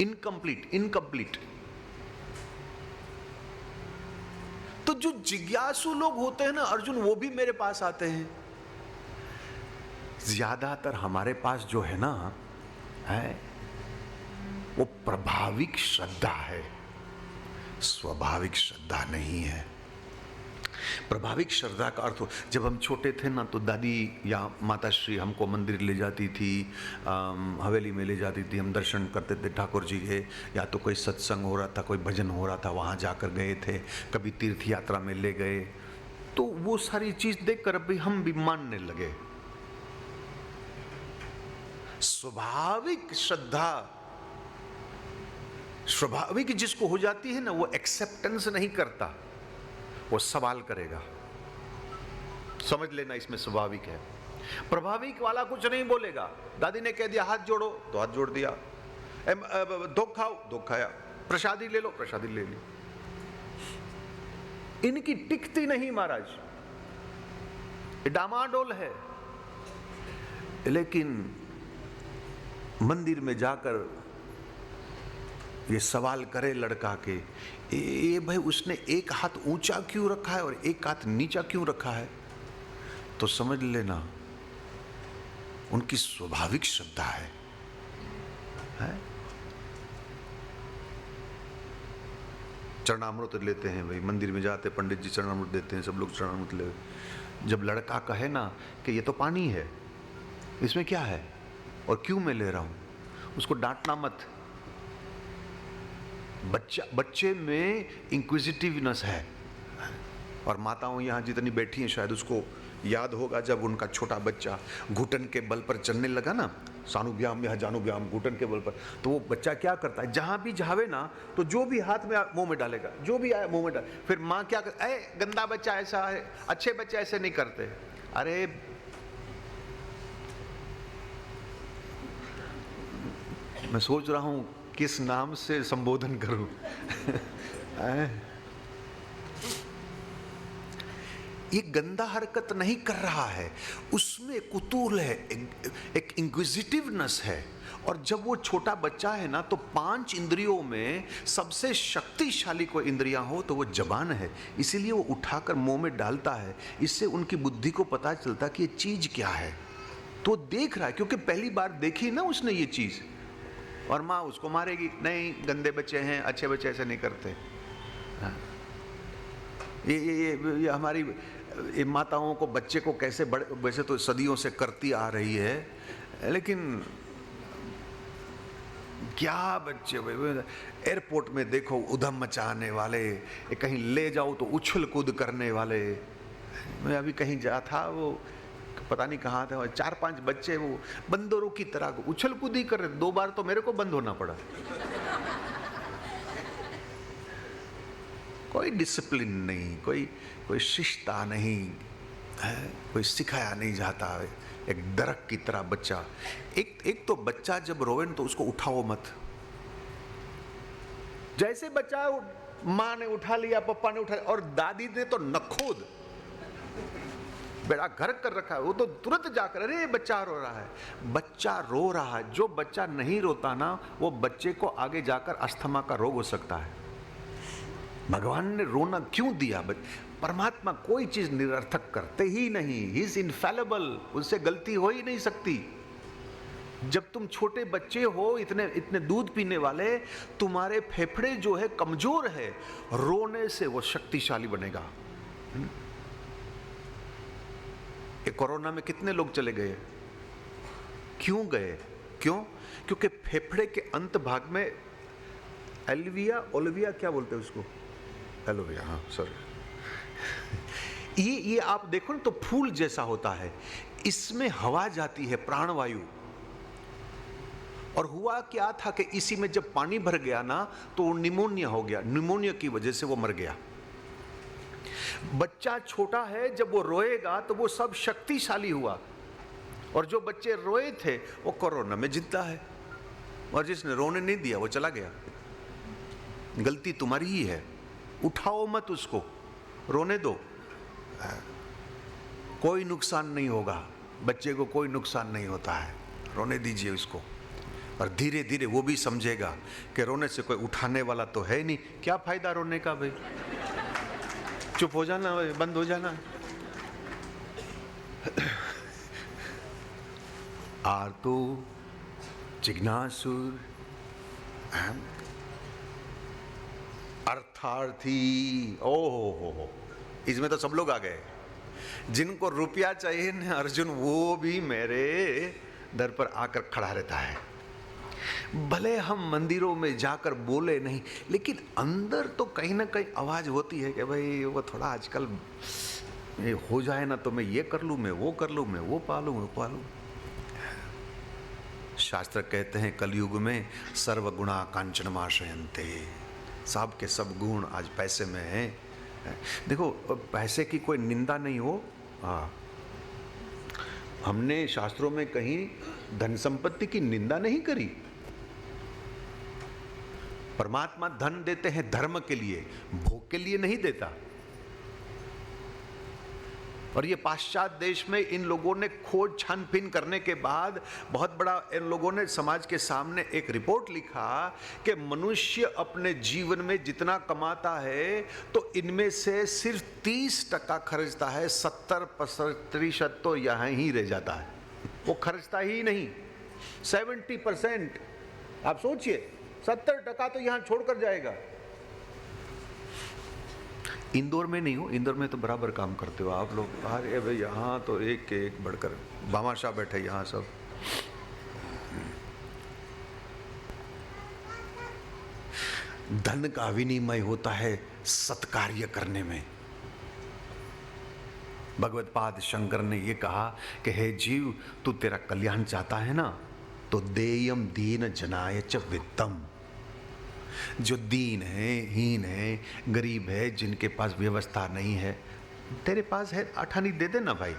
Speaker 3: इनकम्प्लीट, इनकम्प्लीट। तो जो जिज्ञासु लोग होते हैं ना अर्जुन, वो भी मेरे पास आते हैं। ज्यादातर हमारे पास जो है ना, है वो प्रभाविक श्रद्धा है, स्वाभाविक श्रद्धा नहीं है। प्रभाविक श्रद्धा का अर्थ, जब हम छोटे थे ना तो दादी या माताश्री हमको मंदिर ले जाती थी, हवेली में ले जाती थी, हम दर्शन करते थे ठाकुर जी के, या तो कोई सत्संग हो रहा था, कोई भजन हो रहा था, वहाँ जाकर गए थे, कभी तीर्थ यात्रा में ले गए। तो वो सारी चीज़ देखकर अभी हम भी मानने लगे। स्वाभाविक श्रद्धा, स्वाभाविक जिसको हो जाती है ना, वो एक्सेप्टेंस नहीं करता, वो सवाल करेगा। समझ लेना, इसमें स्वाभाविक है। प्रभाविक वाला कुछ नहीं बोलेगा। दादी ने कह दिया हाथ जोड़ो तो हाथ जोड़ दिया, धोख खाओ धोख खाया, प्रसादी ले लो प्रसादी ले ली। इनकी टिकती नहीं महाराज, डामाडोल है। लेकिन मंदिर में जाकर ये सवाल करे लड़का के, ये भाई उसने एक हाथ ऊंचा क्यों रखा है और एक हाथ नीचा क्यों रखा है, तो समझ लेना उनकी स्वाभाविक श्रद्धा है? चरणामृत लेते हैं भाई, मंदिर में जाते पंडित जी चरणामृत देते हैं, सब लोग चरणामृत ले। जब लड़का कहे ना कि ये तो पानी है, इसमें क्या है और क्यों मैं ले रहा हूं, उसको डांटना मत। बच्चे में इंक्विजिटिवनेस है। और माताओं यहाँ जितनी बैठी हैं शायद उसको याद होगा, जब उनका छोटा बच्चा घुटन के बल पर चलने लगा ना, सानुव्याम या जानुव्याम, घुटन के बल पर, तो वो बच्चा क्या करता है, जहां भी जावे ना तो जो भी हाथ में मुंह में डालेगा, जो भी आया मुंह में डाल। फिर माँ क्या कर, अरे गंदा बच्चा ऐसा है, अच्छे बच्चे ऐसे नहीं करते। अरे मैं सोच रहा हूं किस नाम से संबोधन करूं। ये गंदा हरकत नहीं कर रहा है, उसमें कुतूहल है, एक इंक्विजिटिवनेस है। और जब वो छोटा बच्चा है ना, तो 5 इंद्रियों में सबसे शक्तिशाली कोई इंद्रियां हो तो वो जबान है, इसीलिए वो उठाकर मुंह में डालता है। इससे उनकी बुद्धि को पता चलता कि ये चीज क्या है, तो देख रहा है, क्योंकि पहली बार देखी ना उसने ये चीज। और माँ उसको मारेगी, नहीं गंदे बच्चे हैं, अच्छे बच्चे ऐसे नहीं करते। ये हमारी ये माताओं को बच्चे को कैसे बड़े, वैसे तो सदियों से करती आ रही है, लेकिन क्या बच्चे एयरपोर्ट में देखो उधम मचाने वाले, कहीं ले जाओ तो उछल कूद करने वाले। मैं अभी कहीं जा था, वो पता नहीं कहाँ था, 4-5 बच्चे वो बंदरों की तरह उछल कूद ही कर रहे। 2 बार तो मेरे को बंद होना पड़ा। कोई डिसिप्लिन नहीं, कोई शिष्टता नहीं है, कोई सिखाया नहीं जाता। एक दरक की तरह बच्चा, एक तो बच्चा जब रोवे तो उसको उठाओ मत। जैसे बच्चा माँ ने उठा लिया, पापा ने उठा लिया, और दादी ने तो नखोद बेड़ा घर कर रखा है, वो तो तुरंत जाकर अरे बच्चा रो रहा है। बच्चा रो रहा है, जो बच्चा नहीं रोता ना, वो बच्चे को आगे जाकर अस्थमा का रोग हो सकता है। भगवान ने रोना क्यों दिया? परमात्मा कोई चीज निरर्थक करते ही नहीं, ही इज इनफैलेबल, उससे गलती हो ही नहीं सकती। जब तुम छोटे बच्चे हो, इतने दूध पीने वाले, तुम्हारे फेफड़े जो है कमजोर है, रोने से वो शक्तिशाली बनेगा। कोरोना में कितने लोग चले गए? क्यों गए? क्योंकि फेफड़े के अंत भाग में ओलविया क्या बोलते हैं उसको, एलोविया, हाँ सॉरी, ये आप देखो ना तो फूल जैसा होता है, इसमें हवा जाती है, प्राणवायु। और हुआ क्या था कि इसी में जब पानी भर गया ना तो निमोनिया हो गया, निमोनिया की वजह से वो मर गया। बच्चा छोटा है, जब वो रोएगा तो वो सब शक्तिशाली हुआ, और जो बच्चे रोए थे वो कोरोना में जिंदा है, और जिसने रोने नहीं दिया वो चला गया। गलती तुम्हारी ही है, उठाओ मत उसको, रोने दो, कोई नुकसान नहीं होगा, बच्चे को कोई नुकसान नहीं होता है, रोने दीजिए उसको। और धीरे धीरे वो भी समझेगा कि रोने से कोई उठाने वाला तो है नहीं, क्या फायदा रोने का भाई, चुप हो जाना, बंद हो जाना। आर्तो जिज्ञासुर अर्थार्थी, ओ हो, इसमें तो सब लोग आ गए। जिनको रुपया चाहिए ना अर्जुन, वो भी मेरे दर पर आकर खड़ा रहता है। भले हम मंदिरों में जाकर बोले नहीं, लेकिन अंदर तो कहीं ना कहीं आवाज होती है कि भाई वो थोड़ा आजकल ये हो जाए ना तो मैं ये कर लूं, मैं वो कर लूं, मैं वो पालूं, वो पालूं। शास्त्र कहते हैं कलयुग में सर्वगुणा कांचनमाश्रयन्ते, सब के सब गुण आज पैसे में हैं। देखो पैसे की कोई निंदा नहीं हो, हमने शास्त्रों में कहीं धन संपत्ति की निंदा नहीं करी। परमात्मा धन देते हैं धर्म के लिए, भोग के लिए नहीं देता। और ये पाश्चात्य देश में इन लोगों ने खोज छानबीन करने के बाद बहुत बड़ा इन लोगों ने समाज के सामने एक रिपोर्ट लिखा कि मनुष्य अपने जीवन में जितना कमाता है तो इनमें से सिर्फ 30% खर्चता है, 70% तो यहाँ ही रह जाता है, वो खर्चता ही नहीं। 70%, आप सोचिए 70% तो यहाँ छोड़कर जाएगा। इंदौर में नहीं हो, इंदौर में तो बराबर काम करते हो आप लोग। अरे भाई यहाँ तो एक के एक बढ़कर भामाशाह बैठे यहाँ सब। धन का विनिमय होता है सत्कार्य करने में। भगवत पाद शंकर ने ये कहा कि हे जीव, तू तेरा कल्याण चाहता है ना, तो देयम दीन जनाय च वित्तम। जो दीन है, हीन है, गरीब है, जिनके पास व्यवस्था नहीं है, तेरे पास है, अठानी दे देना भाई।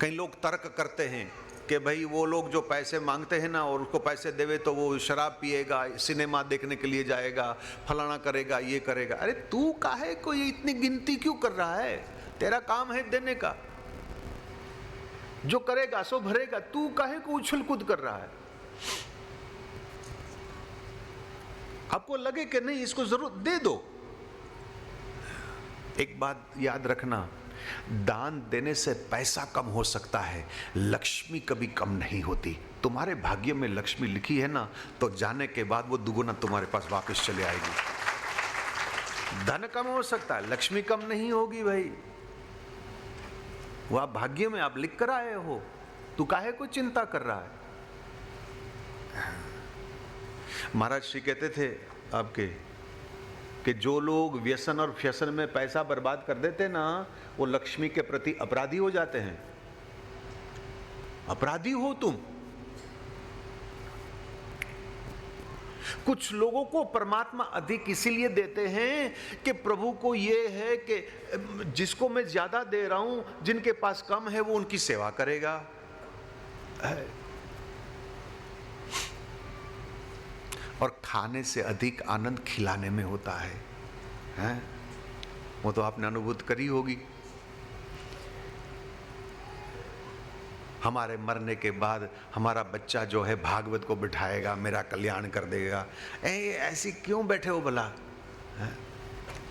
Speaker 3: कई लोग तर्क करते हैं कि भाई वो लोग जो पैसे मांगते हैं ना और उसको पैसे देवे तो वो शराब पिएगा, सिनेमा देखने के लिए जाएगा, फलाना करेगा, ये करेगा। अरे तू काहे को ये इतनी गिनती क्यों कर रहा है? तेरा काम है देने का, जो करेगा सो भरेगा। तू काहे को उछल कूद कर रहा है? आपको लगे कि नहीं इसको जरूर दे दो। एक बात याद रखना, दान देने से पैसा कम हो सकता है, लक्ष्मी कभी कम नहीं होती। तुम्हारे भाग्य में लक्ष्मी लिखी है ना, तो जाने के बाद वो दुगुना तुम्हारे पास वापस चले आएगी। धन कम हो सकता है, लक्ष्मी कम नहीं होगी भाई। वो आप भाग्य में आप लिख कर आए हो, तू काहे को चिंता कर रहा है? महाराज श्री कहते थे आपके कि जो लोग व्यसन और फ्यसन में पैसा बर्बाद कर देते ना, वो लक्ष्मी के प्रति अपराधी हो जाते हैं। अपराधी हो तुम। कुछ लोगों को परमात्मा अधिक इसीलिए देते हैं कि प्रभु को ये है कि जिसको मैं ज्यादा दे रहा हूं, जिनके पास कम है वो उनकी सेवा करेगा। और खाने से अधिक आनंद खिलाने में होता है, हैं? वो तो आपने अनुभूत करी होगी। हमारे मरने के बाद हमारा बच्चा जो है भागवत को बिठाएगा, मेरा कल्याण कर देगा। ऐसी क्यों बैठे हो भला?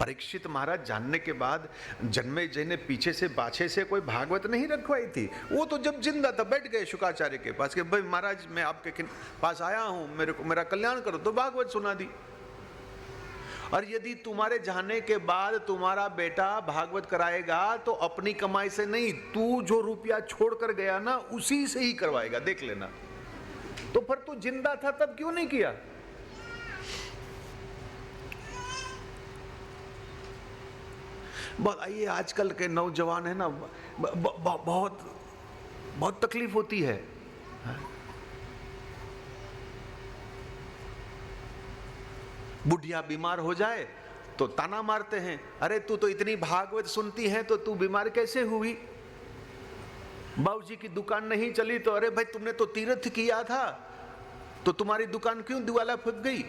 Speaker 3: परीक्षित महाराज जानने के बाद जन्मेजय ने पीछे से बाछे से कोई भागवत नहीं रखवाई थी। वो तो जब जिंदा था बैठ गए शुकाचार्य के पास कि भाई महाराज मैं आपके पास आया हूं, मेरा कल्याण करो, तो भागवत सुना दी। और यदि तुम्हारे जाने के बाद तुम्हारा बेटा भागवत कराएगा तो अपनी कमाई से नहीं, तू जो रुपया छोड़ कर गया ना उसी से ही करवाएगा, देख लेना। तो फिर तू जिंदा था तब क्यों नहीं किया? बहुत ये आजकल के नौजवान है ना, बहुत बहुत तकलीफ होती है। बुढ़िया बीमार हो जाए तो ताना मारते हैं, अरे तू तो इतनी भागवत सुनती है तो तू बीमार कैसे हुई? बाबूजी की दुकान नहीं चली तो अरे भाई तुमने तो तीर्थ किया था, तो तुम्हारी दुकान क्यों दिवाला फूक गई?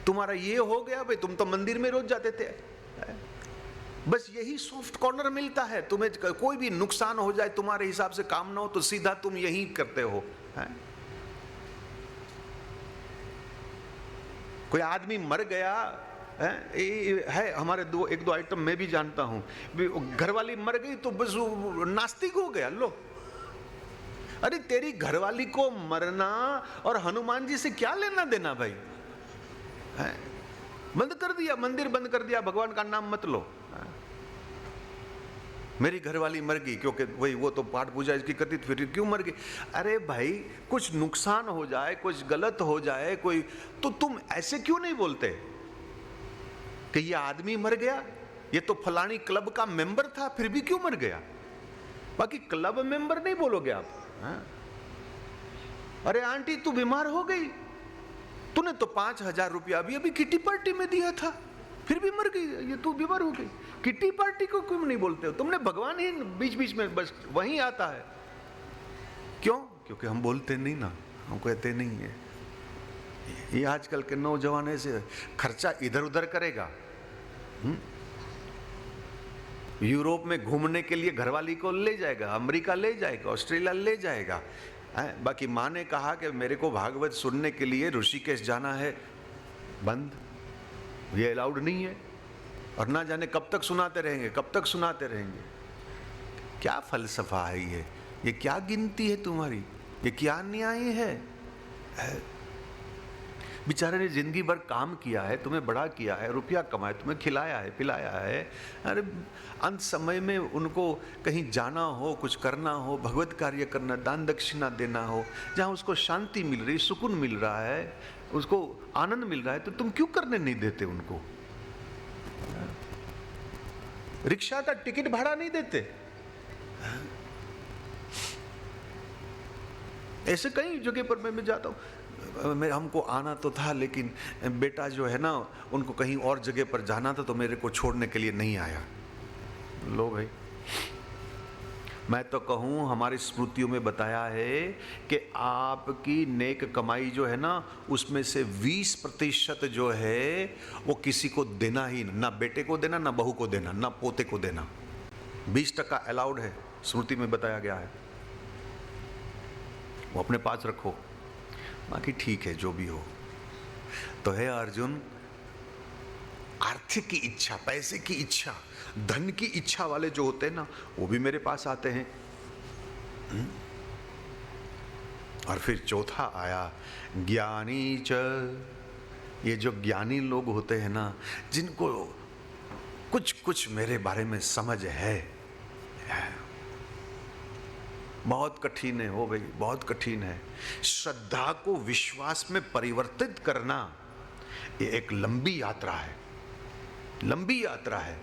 Speaker 3: तुम्हारा ये हो गया भाई, तुम तो मंदिर में रोज जाते थे। बस यही सॉफ्ट कॉर्नर मिलता है तुम्हें। कोई भी नुकसान हो जाए, तुम्हारे हिसाब से काम ना हो तो सीधा तुम यही करते हो। कोई आदमी मर गया है, हमारे एक दो आइटम मैं भी जानता हूं, घरवाली मर गई तो बस नास्तिक हो गया। लो, अरे तेरी घरवाली को मरना और हनुमान जी से क्या लेना देना भाई? बंद कर दिया, मंदिर बंद कर दिया, भगवान का नाम मत लो। मेरी घरवाली मर गई क्योंकि वही वो तो पाठ पूजा इसकी करती, फिर क्यों मर गई? अरे भाई कुछ नुकसान हो जाए, कुछ गलत हो जाए कोई, तो तुम ऐसे क्यों नहीं बोलते कि ये आदमी मर गया, ये तो फलानी क्लब का मेंबर था, फिर भी क्यों मर गया? बाकी क्लब मेंबर नहीं बोलोगे आप। अरे आंटी तू बीमार हो गई, तूने तो 5,000 रुपया अभी किटी पार्टी में दिया था, फिर भी मर गई, ये तू बीमार हो गई। किटी पार्टी को क्यों नहीं बोलते हो? तुमने भगवान ही बीच बीच में बस वहीं आता है। क्यों? क्योंकि हम बोलते नहीं ना, हम कहते नहीं है। ये आजकल के नौजवान ऐसे खर्चा इधर उधर करेगा, यूरोप में घूमने के लिए घरवाली को ले जाएगा, अमेरिका ले जाएगा, ऑस्ट्रेलिया ले जाएगा। बाकी माँ ने कहा कि मेरे को भागवत सुनने के लिए ऋषिकेश जाना है, बंद, ये अलाउड नहीं है। और ना जाने कब तक सुनाते रहेंगे, कब तक सुनाते रहेंगे। क्या फलसफा है ये क्या गिनती है तुम्हारी, ये क्या न्याय है? बेचारे ने जिंदगी भर काम किया है, तुम्हें बड़ा किया है, रुपया कमाया, तुम्हें खिलाया है, पिलाया है। अरे अंत समय में उनको कहीं जाना हो, कुछ करना हो, भगवत कार्य करना, दान दक्षिणा देना हो, जहाँ उसको शांति मिल रही, सुकून मिल रहा है, उसको आनंद मिल रहा है, तो तुम क्यों करने नहीं देते उनको? रिक्शा का टिकट भाड़ा नहीं देते। ऐसे कई जगह पर मैं जाता हूँ, हमको आना तो था, लेकिन बेटा जो है ना, उनको कहीं और जगह पर जाना था, तो मेरे को छोड़ने के लिए नहीं आया। लो भाई, मैं तो कहूँ हमारी स्मृतियों में बताया है कि आपकी नेक कमाई जो है ना, उसमें से 20% जो है वो किसी को देना ही, ना बेटे को देना, ना बहू को देना, ना पोते को देना। 20% अलाउड है, स्मृति में बताया गया है। वो अपने पास रखो, बाकी ठीक है जो भी हो। तो है अर्जुन, आर्थिक की इच्छा, पैसे की इच्छा, धन की इच्छा वाले जो होते हैं ना, वो भी मेरे पास आते हैं। और फिर चौथा आया ज्ञानी च। ये जो ज्ञानी लोग होते हैं ना, जिनको कुछ कुछ मेरे बारे में समझ है। बहुत कठिन है हो भाई, बहुत कठिन है। श्रद्धा को विश्वास में परिवर्तित करना ये एक लंबी यात्रा है, लंबी यात्रा है।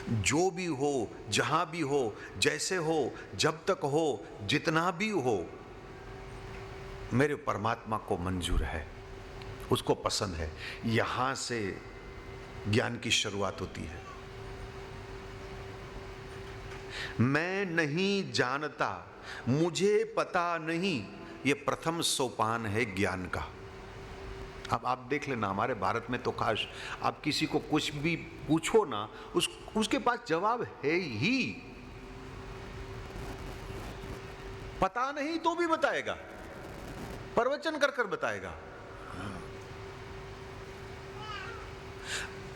Speaker 3: जो भी हो, जहां भी हो, जैसे हो, जब तक हो, जितना भी हो, मेरे परमात्मा को मंजूर है, उसको पसंद है। यहां से ज्ञान की शुरुआत होती है। मैं नहीं जानता, मुझे पता नहीं, ये प्रथम सोपान है ज्ञान का। अब आप देख लेना, हमारे भारत में तो खास, आप किसी को कुछ भी पूछो ना, उसके पास जवाब है ही। पता नहीं तो भी बताएगा, प्रवचन कर कर बताएगा।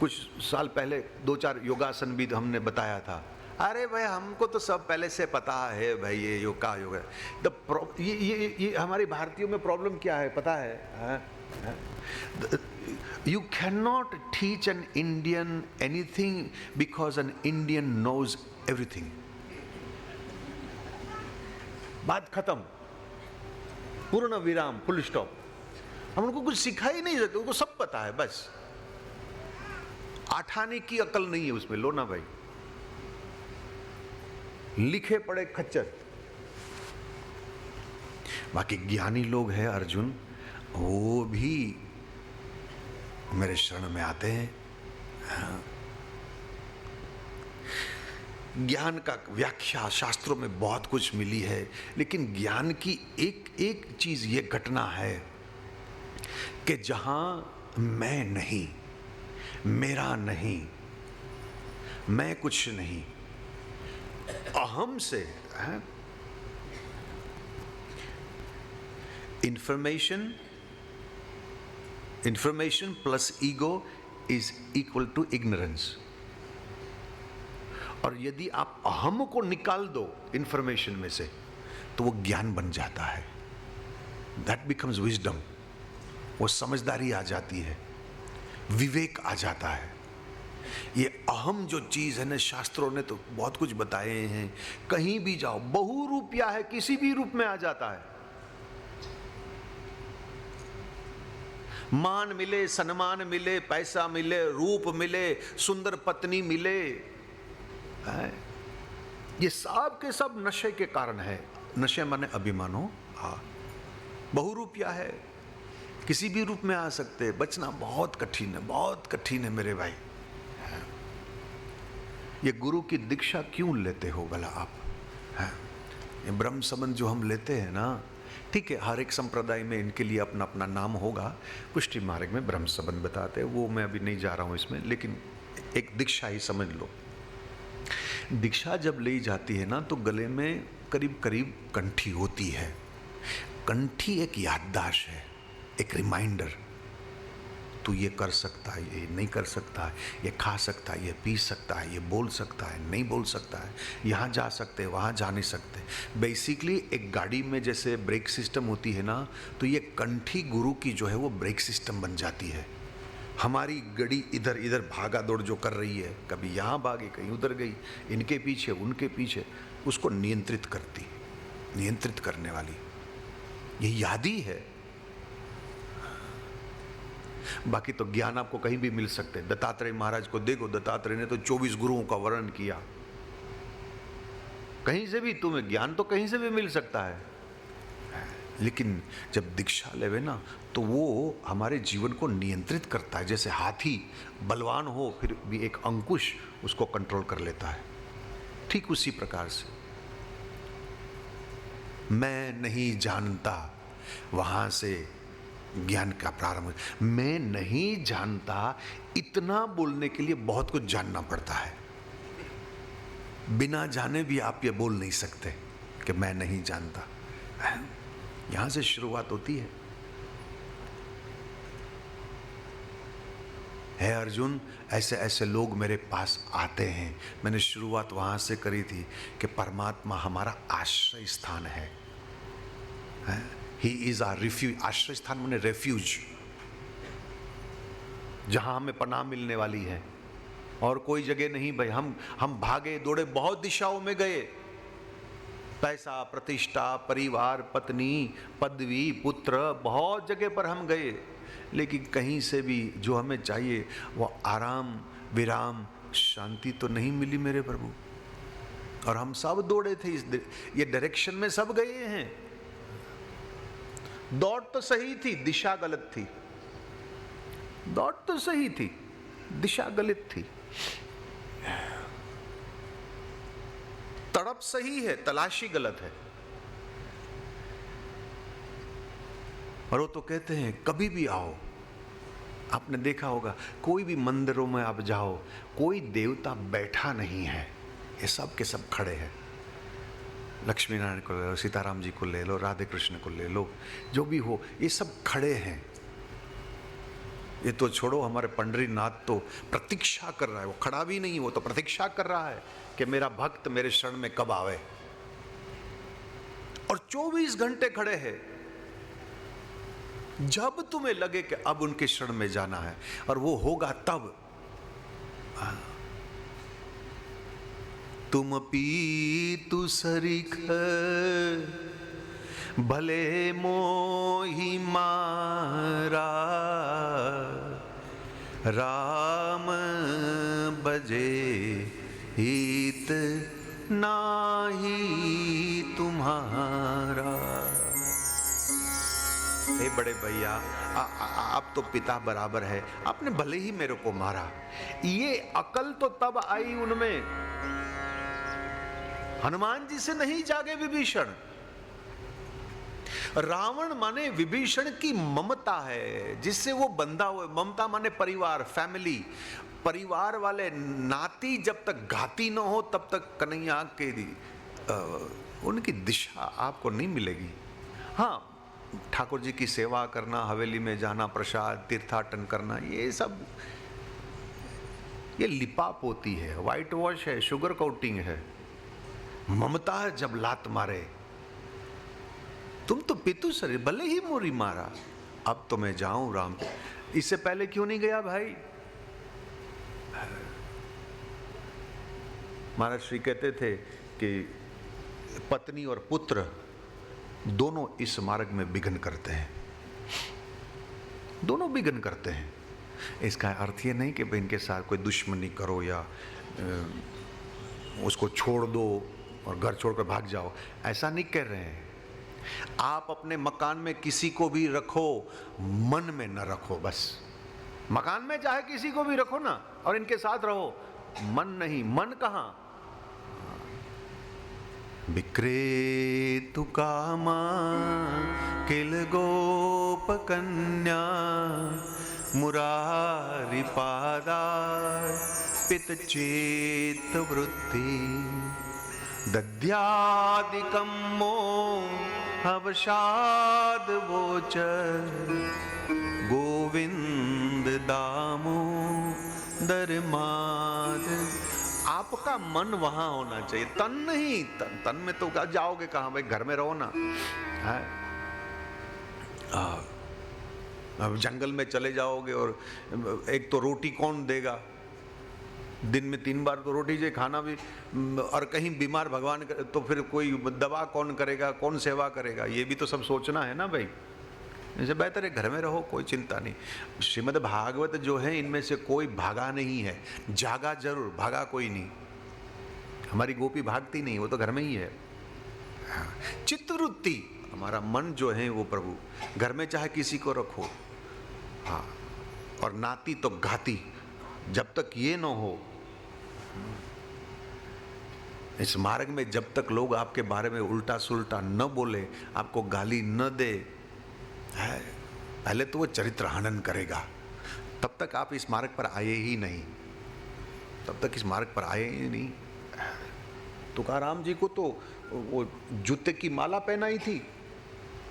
Speaker 3: कुछ साल पहले 2-4 योगासन भी हमने बताया था। अरे भाई, हमको तो सब पहले से पता है भाई, ये योग का योग है। ये हमारे भारतीयों में प्रॉब्लम क्या है पता है? You cannot teach an Indian anything because an Indian knows everything. बात खत्म, पूर्ण विराम, फुल स्टॉप। हम उनको कुछ सिखा ही नहीं सकते, उनको सब पता है, बस आठाने की अकल नहीं है उसमें। लो ना भाई, लिखे पड़े खच्चर। बाकी ज्ञानी लोग हैं अर्जुन, वो भी मेरे शरण में आते हैं। ज्ञान का व्याख्या शास्त्रों में बहुत कुछ मिली है, लेकिन ज्ञान की एक एक चीज ये घटना है कि जहां मैं नहीं, मेरा नहीं, मैं कुछ नहीं, अहम से है, information plus ego is equal to ignorance. और यदि आप अहम को निकाल दो इंफॉर्मेशन में से, तो वो ज्ञान बन जाता है। That becomes wisdom. वो समझदारी आ जाती है, विवेक आ जाता है। ये अहम जो चीज है ना, शास्त्रों ने तो बहुत कुछ बताए हैं। कहीं भी जाओ, बहुरूपिया है, किसी भी रूप में आ जाता है। मान मिले, सम्मान मिले, पैसा मिले, रूप मिले, सुंदर पत्नी मिले, ये सब के सब नशे के कारण है। नशे माने अभिमान हो। हाँ, बहुरूपिया है, किसी भी रूप में आ सकते। बचना बहुत कठिन है, बहुत कठिन है मेरे भाई। ये गुरु की दीक्षा क्यों लेते हो भला आप? ये ब्रह्म संबंध जो हम लेते हैं ना, ठीक है, हर एक संप्रदाय में इनके लिए अपना अपना नाम होगा। पुष्टि मार्ग में ब्रह्म संबंध बताते हैं, वो मैं अभी नहीं जा रहा हूँ इसमें, लेकिन एक दीक्षा ही समझ लो। दीक्षा जब ली जाती है ना, तो गले में करीब करीब कंठी होती है। कंठी एक याददाश्त है, एक रिमाइंडर। तू ये कर सकता है, ये नहीं कर सकता है, ये खा सकता है, ये पी सकता है, ये बोल सकता है, नहीं बोल सकता है, यहाँ जा सकते हैं, वहाँ जा नहीं सकते। बेसिकली एक गाड़ी में जैसे ब्रेक सिस्टम होती है ना, तो ये कंठी गुरु की जो है वो ब्रेक सिस्टम बन जाती है। हमारी गाड़ी इधर इधर भागा दौड़ जो कर रही है, कभी यहाँ भागी, कहीं उधर गई, इनके पीछे उनके पीछे, उसको नियंत्रित करती, नियंत्रित करने वाली ये याद ही है। बाकी तो ज्ञान आपको कहीं भी मिल सकते हैं। दत्तात्रेय महाराज को देखो, दत्तात्रेय ने तो 24 गुरुओं का वर्णन किया। कहीं से भी तुम्हें ज्ञान तो कहीं से भी मिल सकता है, लेकिन जब दीक्षा लेवे ना, तो वो हमारे जीवन को नियंत्रित करता है। जैसे हाथी बलवान हो फिर भी एक अंकुश उसको कंट्रोल कर लेता है, ठीक उसी प्रकार से मैं नहीं जानता, वहां से ज्ञान का प्रारंभ। मैं नहीं जानता, इतना बोलने के लिए बहुत कुछ जानना पड़ता है। बिना जाने भी आप ये बोल नहीं सकते कि मैं नहीं जानता। यहां से शुरुआत होती है। है अर्जुन, ऐसे ऐसे लोग मेरे पास आते हैं। मैंने शुरुआत वहां से करी थी कि परमात्मा हमारा आश्रय स्थान है। He is our refuge. आश्रय स्थान माने रेफ्यूज, जहां हमें पनाह मिलने वाली है, और कोई जगह नहीं भाई। हम भागे दौड़े, बहुत दिशाओं में गए, पैसा, प्रतिष्ठा, परिवार, पत्नी, पदवी, पुत्र, बहुत जगह पर हम गए, लेकिन कहीं से भी जो हमें चाहिए वो आराम, विराम, शांति तो नहीं मिली मेरे प्रभु। और हम सब दौड़े थे ये डायरेक्शन में, सब गए हैं। दौड़ तो सही थी, दिशा गलत थी। दौड़ तो सही थी, दिशा गलत थी। तड़प सही है, तलाशी गलत है। और वो तो कहते हैं कभी भी आओ। आपने देखा होगा कोई भी मंदिरों में आप जाओ, कोई देवता बैठा नहीं है, ये सब के सब खड़े हैं। लक्ष्मी नारायण को ले लो, सीताराम जी को ले लो, राधे कृष्ण को ले लो, जो भी हो, ये सब खड़े हैं। ये तो छोड़ो, हमारे पंडरीनाथ तो प्रतीक्षा कर रहा है, वो खड़ा भी नहीं, वो तो प्रतीक्षा कर रहा है कि मेरा भक्त मेरे शरण में कब आवे। और 24 घंटे खड़े हैं, जब तुम्हें लगे कि अब उनके शरण में जाना है, और वो होगा तब। तुम पीतु सरिख भले मोहि मारा, राम बजे हित नाही तुम्हारा। हे बड़े भैया, आप तो पिता बराबर है, आपने भले ही मेरे को मारा। ये अकल तो तब आई उनमें, हनुमान जी से नहीं जागे विभीषण। रावण माने विभीषण की ममता है, जिससे वो बंधा हुआ। ममता माने परिवार, फैमिली, परिवार वाले नाती जब तक घाती न हो तब तक कन्हैया के उनकी दिशा आपको नहीं मिलेगी। हाँ, ठाकुर जी की सेवा करना, हवेली में जाना, प्रसाद, तीर्थाटन करना, ये सब ये लिपाप होती है, व्हाइट वॉश है, शुगर कोटिंग है। ममता जब लात मारे, तुम तो पितु सर भले ही मोरी मारा, अब तो मैं जाऊं राम। इससे पहले क्यों नहीं गया भाई? महाराज श्री कहते थे कि पत्नी और पुत्र दोनों इस मार्ग में विघ्न करते हैं, दोनों विघ्न करते हैं। इसका अर्थ ये नहीं कि भाई इनके साथ कोई दुश्मनी करो या उसको छोड़ दो और घर छोड़कर भाग जाओ, ऐसा नहीं कह रहे हैं। आप अपने मकान में किसी को भी रखो, मन में न रखो। बस मकान में चाहे किसी को भी रखो ना, और इनके साथ रहो, मन नहीं। मन कहाँ? विक्रेतु कामा किल गोप कन्या मुरारी पादा पित चेत वृत्ति दद्यादिकं मोहवशाद वोचर गोविंद दामोदर माद। आपका मन वहां होना चाहिए, तन नहीं। तन में तो जाओगे कहां भाई, घर में रहो ना है। अब जंगल में चले जाओगे और एक तो रोटी कौन देगा, दिन में 3 बार तो रोटी चाहिए खाना भी, और कहीं बीमार भगवान तो फिर कोई दवा कौन करेगा, कौन सेवा करेगा, ये भी तो सब सोचना है ना भाई। इससे बेहतर है घर में रहो, कोई चिंता नहीं। श्रीमद् भागवत जो है इनमें से कोई भागा नहीं है, जागा जरूर, भागा कोई नहीं। हमारी गोपी भागती नहीं, वो तो घर में ही है। चित्तवृत्ति, हमारा मन जो है वो प्रभु, घर में चाहे किसी को रखो। हाँ, और नाती तो घाती, जब तक ये न हो, इस मार्ग में जब तक लोग आपके बारे में उल्टा सुल्टा न बोले, आपको गाली न दे, है, पहले तो वो चरित्र हनन करेगा, तब तक आप इस मार्ग पर आए ही नहीं, तब तक इस मार्ग पर आए ही नहीं। तुकाराम जी को तो वो जूते की माला पहनाई थी,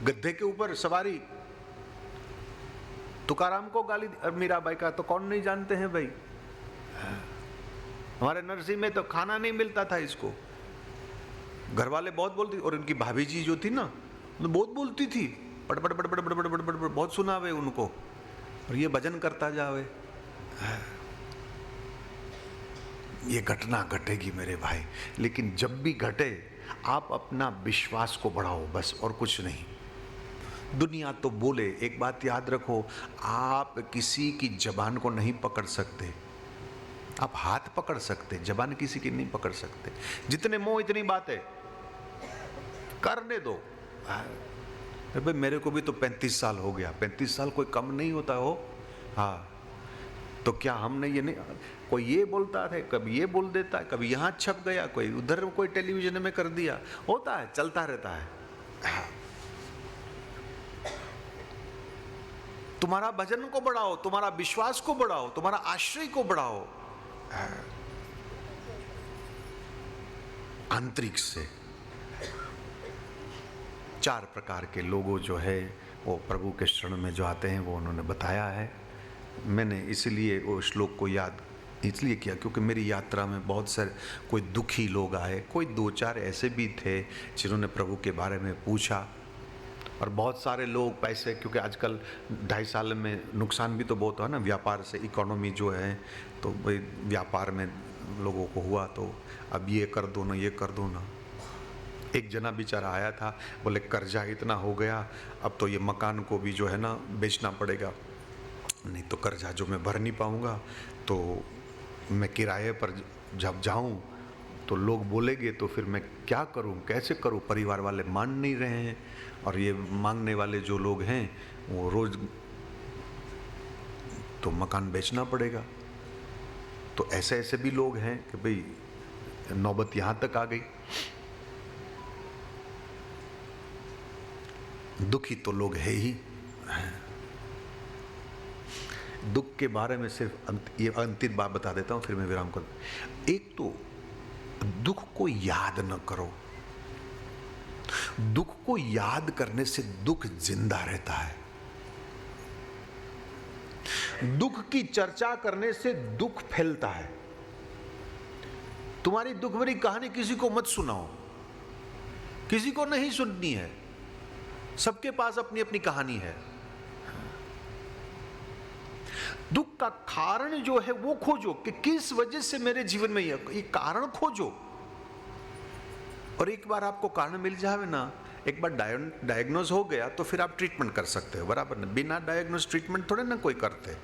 Speaker 3: गद्दे के ऊपर सवारी, तुकाराम को गाली, और मीराबाई का तो कौन नहीं जानते हैं भाई। हमारे नरसिंह में तो खाना नहीं मिलता था इसको, घर वाले बहुत बोलती, और इनकी भाभी जी जो थी ना तो बहुत बोलती थी, बड़ बड़ बड़ बड़ बड़ बड़ बड़ बड़ बहुत सुनावे उनको, और ये भजन करता जावे। ये घटना घटेगी मेरे भाई, लेकिन जब भी घटे आप अपना विश्वास को बढ़ाओ बस, और कुछ नहीं। दुनिया तो बोले, एक बात याद रखो, आप किसी की जबान को नहीं पकड़ सकते, आप हाथ पकड़ सकते, जबान किसी की नहीं पकड़ सकते। जितने मोह इतनी बातें, करने दो। भाई मेरे को भी तो 35 साल हो गया, 35 साल कोई कम नहीं होता हो। हाँ, तो क्या हमने ये नहीं, कोई ये बोलता है, कभी ये बोल देता है, कभी यहाँ छप गया, कोई उधर कोई टेलीविजन में कर दिया, होता है, चलता रहता है। तुम्हारा भजन को बढ़ाओ, तुम्हारा विश्वास को बढ़ाओ, तुम्हारा आश्रय को बढ़ाओ आंतरिक से। 4 प्रकार के लोगों जो है वो प्रभु के शरण में जो आते हैं, वो उन्होंने बताया है। मैंने इसलिए वो श्लोक को याद इसलिए किया क्योंकि मेरी यात्रा में बहुत सारे कोई दुखी लोग आए, कोई 2-4 ऐसे भी थे जिन्होंने प्रभु के बारे में पूछा, और बहुत सारे लोग पैसे, क्योंकि आजकल 2.5 साल में नुकसान भी तो बहुत है ना, व्यापार से, इकोनॉमी जो है, तो भाई व्यापार में लोगों को हुआ, तो अब ये कर दो ना, ये कर दो ना। एक जना बेचारा आया था, बोले कर्जा इतना हो गया, अब तो ये मकान को भी जो है ना बेचना पड़ेगा, नहीं तो कर्जा जो मैं भर नहीं पाऊँगा, तो मैं किराए पर जब जाऊँ तो लोग बोलेंगे, तो फिर मैं क्या करूं, कैसे करूं, परिवार वाले मान नहीं रहे हैं, और ये मांगने वाले जो लोग हैं वो रोज तो मकान बेचना पड़ेगा। तो ऐसे ऐसे भी लोग हैं कि भाई नौबत यहाँ तक आ गई। दुखी तो लोग है ही। दुख के बारे में सिर्फ ये अंतिम बात बता देता हूँ, फिर मैं विराम कर। एक तो दुख को याद न करो, दुख को याद करने से दुख जिंदा रहता है। दुख की चर्चा करने से दुख फैलता है। तुम्हारी दुख भरी कहानी किसी को मत सुनाओ, किसी को नहीं सुननी है, सबके पास अपनी अपनी कहानी है। दुख का कारण जो है वो खोजो कि किस वजह से मेरे जीवन में ये कारण खोजो, और एक बार आपको कारण मिल जाए ना, एक बार डायग्नोज हो गया तो फिर आप ट्रीटमेंट कर सकते हो, बराबर ना। बिना डायग्नोज ट्रीटमेंट थोड़े ना कोई करते,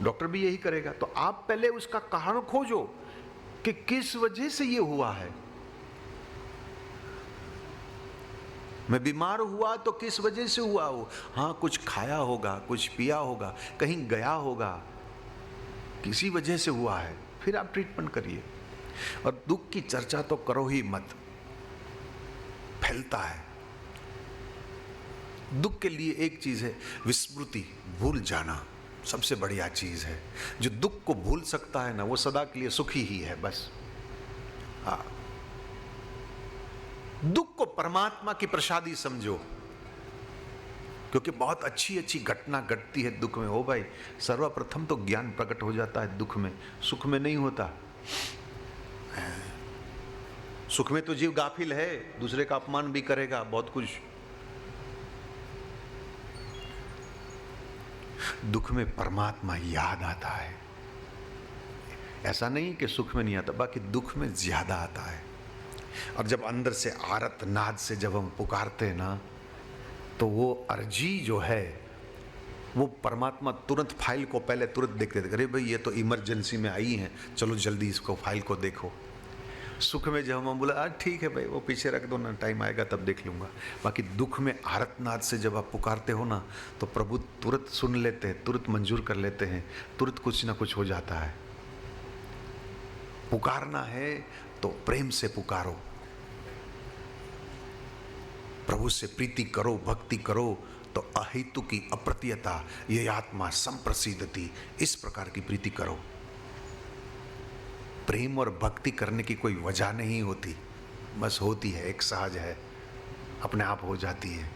Speaker 3: डॉक्टर भी यही करेगा। तो आप पहले उसका कारण खोजो कि किस वजह से ये हुआ है। मैं बीमार हुआ तो किस वजह से हुआ हो, हाँ कुछ खाया होगा, कुछ पिया होगा, कहीं गया होगा, किसी वजह से हुआ है, फिर आप ट्रीटमेंट करिए। और दुख की चर्चा तो करो ही मत, फैलता है। दुख के लिए एक चीज है विस्मृति, भूल जाना, सबसे बढ़िया चीज है। जो दुख को भूल सकता है ना, वो सदा के लिए सुखी ही है बस। हाँ, दुख को परमात्मा की प्रसादी समझो, क्योंकि बहुत अच्छी अच्छी घटना घटती है दुख में। ओ भाई, सर्वप्रथम तो ज्ञान प्रकट हो जाता है दुख में, सुख में नहीं होता। सुख में तो जीव गाफिल है, दूसरे का अपमान भी करेगा, बहुत कुछ। दुख में परमात्मा याद आता है। ऐसा नहीं कि सुख में नहीं आता, बाकी दुख में ज्यादा आता है। और जब अंदर से आर्तनाद से जब हम पुकारते हैं ना, तो वो अर्जी जो है वो परमात्मा तुरंत फाइल को पहले तुरंत देखते थे, अरे भाई ये तो इमरजेंसी में आई है, चलो जल्दी इसको फाइल को देखो। सुख में जब हम बोला ठीक है भाई वो पीछे रख दो ना, टाइम आएगा तब देख लूँगा। बाकी दुख में आर्तनाद से जब आप पुकारते हो ना, तो प्रभु तुरंत सुन लेते हैं, तुरंत मंजूर कर लेते हैं, तुरंत कुछ ना कुछ हो जाता है। पुकारना है तो प्रेम से पुकारो, प्रभु से प्रीति करो, भक्ति करो, तो अहेतु की अप्रतियता ये आत्मा संप्रसिद्धति, इस प्रकार की प्रीति करो। प्रेम और भक्ति करने की कोई वजह नहीं होती, बस होती है, एक सहज है, अपने आप हो जाती है।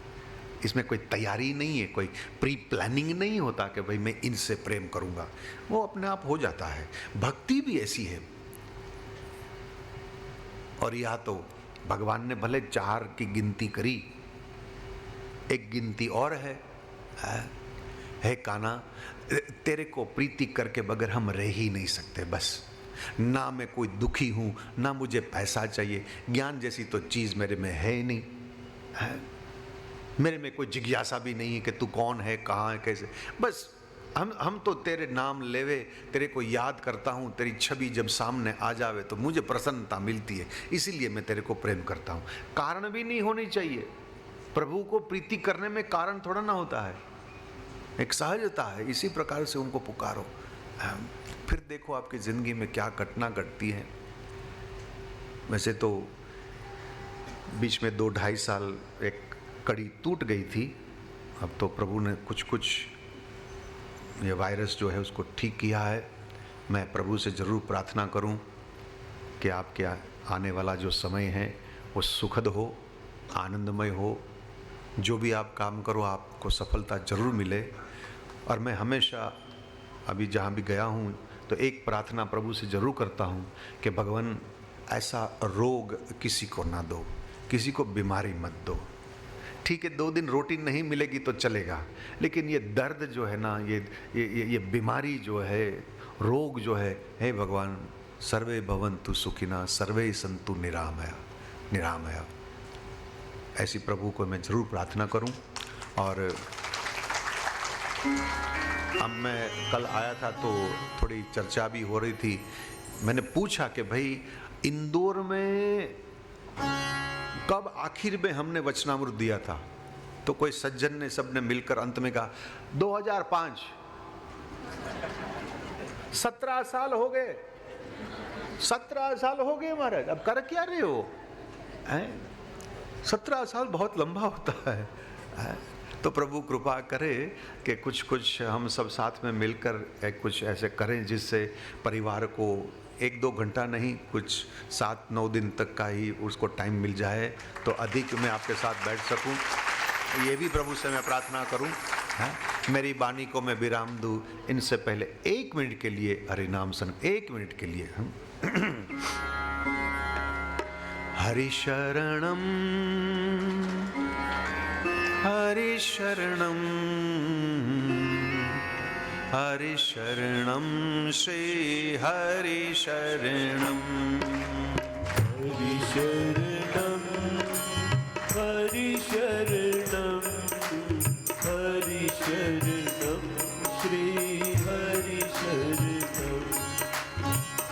Speaker 3: इसमें कोई तैयारी नहीं है, कोई प्री प्लानिंग नहीं होता कि भाई मैं इनसे प्रेम करूंगा, वो अपने आप हो जाता है। भक्ति भी ऐसी है। और या तो भगवान ने भले 4 की गिनती करी, एक गिनती और है कान्हा, तेरे को प्रीति करके बगैर हम रह ही नहीं सकते। बस ना मैं कोई दुखी हूं, ना मुझे पैसा चाहिए, ज्ञान जैसी तो चीज मेरे में है ही नहीं, है? मेरे में कोई जिज्ञासा भी नहीं है कि तू कौन है, कहाँ है, कैसे। बस हम तो तेरे नाम लेवे, तेरे को याद करता हूँ, तेरी छवि जब सामने आ जावे तो मुझे प्रसन्नता मिलती है, इसीलिए मैं तेरे को प्रेम करता हूँ। कारण भी नहीं होनी चाहिए। प्रभु को प्रीति करने में कारण थोड़ा ना होता है, एक सहजता है। इसी प्रकार से उनको पुकारो, फिर देखो आपकी जिंदगी में क्या घटना घटती है। वैसे तो बीच में 2-2.5 साल एक कड़ी टूट गई थी, अब तो प्रभु ने कुछ ये वायरस जो है उसको ठीक किया है। मैं प्रभु से ज़रूर प्रार्थना करूं कि आपके आने वाला जो समय है वो सुखद हो, आनंदमय हो। जो भी आप काम करो आपको सफलता जरूर मिले। और मैं हमेशा अभी जहाँ भी गया हूँ तो एक प्रार्थना प्रभु से ज़रूर करता हूँ कि भगवान ऐसा रोग किसी को ना दो, किसी को बीमारी मत दो। ठीक है 2 दिन रोटी नहीं मिलेगी तो चलेगा, लेकिन ये दर्द जो है ना, ये बीमारी जो है, रोग जो है, हे भगवान सर्वे भवन्तु सुखिना सर्वे सन्तु निरामया। ऐसी प्रभु को मैं जरूर प्रार्थना करूं। और अब मैं कल आया था तो थोड़ी चर्चा भी हो रही थी। मैंने पूछा कि भाई इंदौर में कब आखिर में हमने वचनामृत दिया था, तो कोई सज्जन ने सबने मिलकर अंत में कहा 2005। 17 साल हो गए, 17 साल हो गए महाराज, अब कर क्या रहे हो? 17 साल बहुत लंबा होता है। तो प्रभु कृपा करे कि कुछ हम सब साथ में मिलकर कुछ ऐसे करें जिससे परिवार को 1-2 घंटा नहीं, कुछ 7-9 दिन तक का ही उसको टाइम मिल जाए तो अधिक मैं आपके साथ बैठ सकूं। ये भी प्रभु से मैं प्रार्थना करूं, है? मेरी वाणी को मैं विराम दूं। इनसे पहले 1 मिनट के लिए हरि नाम सन, 1 मिनट के लिए हम हरि शरणम हरि शरणम हरि शरणम श्री हरि शरणम
Speaker 4: हरि शरणम हरि शरणम हरि शरणम श्री हरि शरणम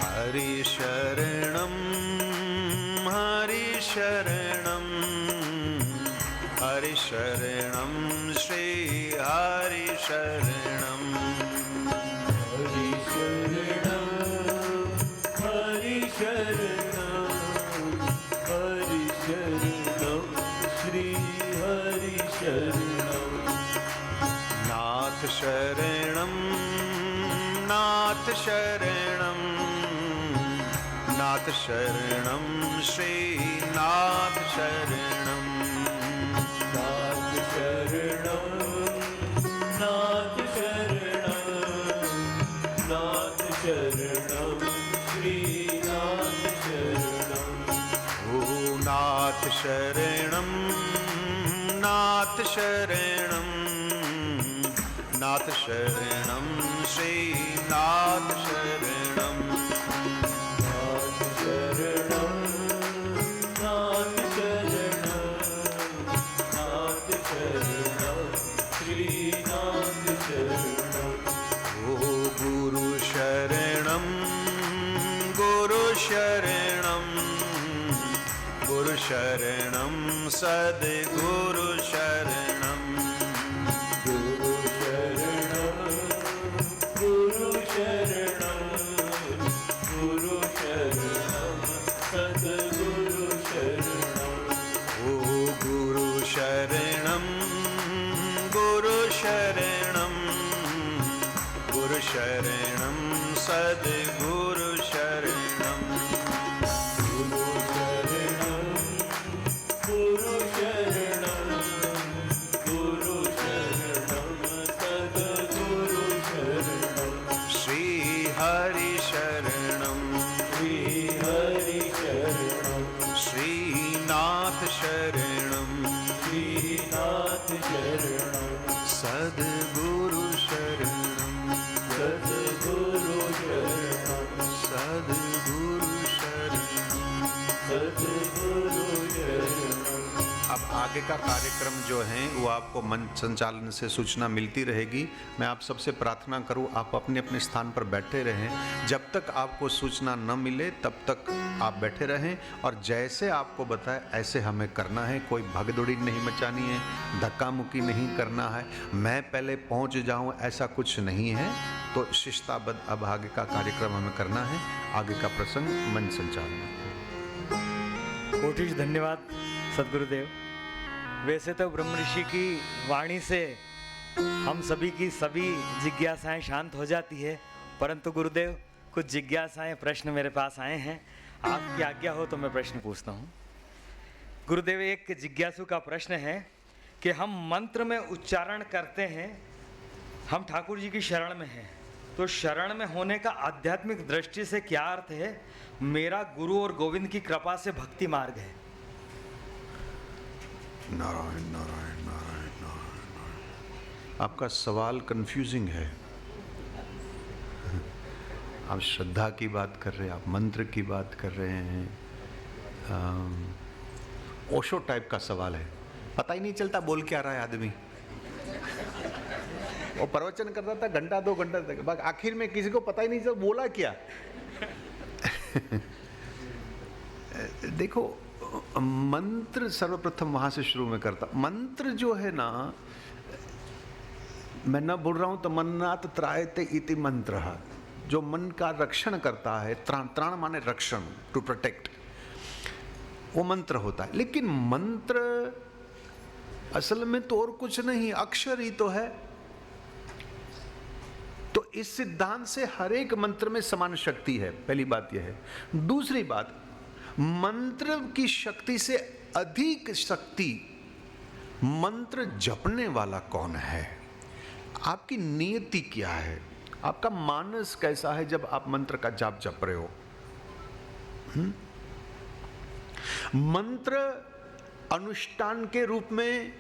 Speaker 3: हरि शरणम हरि शरणम हरि शरणम श्री हरि शरणम
Speaker 4: हरि शरणम हरि शरणम हरि शरणम
Speaker 3: शरणं नाथ शरणं श्रीनाथ शरणं
Speaker 4: नाथ शरणं नाथ शरणं नाथ शरणं श्रीनाथ शरणं
Speaker 3: ओ नाथ शरणं नाथ शरणं नाथ शरणं श्रीनाथ शरणं
Speaker 4: नाथ शरणं नाथ शरणं नाथ शरणं श्रीनाथ शरणं
Speaker 3: ओ गुरु शरणं गुरु शरणं गुरु शरणं सद्गुरु शरणं
Speaker 4: गुरु शरणं गुरु शरणं गुरु शरणं सद्गुरु शरणं
Speaker 3: ओ गुरु शरणं गुरु शरणं गुरु शरणं सद्गुरु शरणं
Speaker 4: गुरु शरणं गुरु शरणं गुरु शरणं सद्गुरु शरणं
Speaker 3: श्री हरि शरणं
Speaker 4: श्री हरि शरणं
Speaker 3: श्रीनाथ शरणं
Speaker 4: श्रीनाथ शरणं
Speaker 3: सद्गुरु शरणं
Speaker 4: सद्गुरु शरणं
Speaker 3: सद्गुरु शरणं
Speaker 4: सद्गुरु शरणं
Speaker 3: अब आगे का कार्यक्रम जो है वो आपको मंच संचालन से सूचना मिलती रहेगी। मैं आप सबसे प्रार्थना करूं आप अपने अपने स्थान पर बैठे रहें। जब तक आपको सूचना न मिले तब तक आप बैठे रहें और जैसे आपको बताए ऐसे हमें करना है। कोई भगदौड़ी नहीं मचानी है, धक्का मुक्की नहीं करना है, मैं पहले पहुंच जाऊं ऐसा कुछ नहीं है। तो शिष्टाबद्ध अब आगे का कार्यक्रम हमें करना है। आगे का प्रसंग मंच संचालन।
Speaker 1: कोटिश धन्यवाद सदगुरुदेव। वैसे तो ब्रह्म ऋषि की वाणी से हम सभी की सभी जिज्ञासाएं शांत हो जाती है, परंतु गुरुदेव कुछ जिज्ञासाएं प्रश्न मेरे पास आए हैं। आपकी आज्ञा हो तो मैं प्रश्न पूछता हूँ। गुरुदेव, एक जिज्ञासु का प्रश्न है कि हम मंत्र में उच्चारण करते हैं, हम ठाकुर जी की शरण में हैं, तो शरण में होने का आध्यात्मिक दृष्टि से क्या अर्थ है? मेरा गुरु और गोविंद की कृपा से भक्ति मार्ग है।
Speaker 3: नारायण नारायण नारायण नारायण। आपका सवाल कंफ्यूजिंग है। आप श्रद्धा की बात कर रहे हैं, आप मंत्र की बात कर रहे हैं। ओशो टाइप का सवाल है, पता ही नहीं चलता बोल क्या रहा है आदमी। वो प्रवचन कर रहा था घंटा 2 घंटा तक, आखिर में किसी को पता ही नहीं चला बोला क्या। देखो, मंत्र सर्वप्रथम वहां से शुरू में करता। मंत्र जो है ना, मैं ना बोल रहा हूं तो मन्नात त्रायते इति मंत्र, जो मन का रक्षण करता है। त्राण माने रक्षण, टू प्रोटेक्ट, वो मंत्र होता है। लेकिन मंत्र असल में तो और कुछ नहीं, अक्षर ही तो है। तो इस सिद्धांत से हर एक मंत्र में समान शक्ति है, पहली बात यह है। दूसरी बात, मंत्र की शक्ति से अधिक शक्ति मंत्र जपने वाला कौन है, आपकी नियति क्या है, आपका मानस कैसा है जब आप मंत्र का जाप जप रहे हो। मंत्र अनुष्ठान के रूप में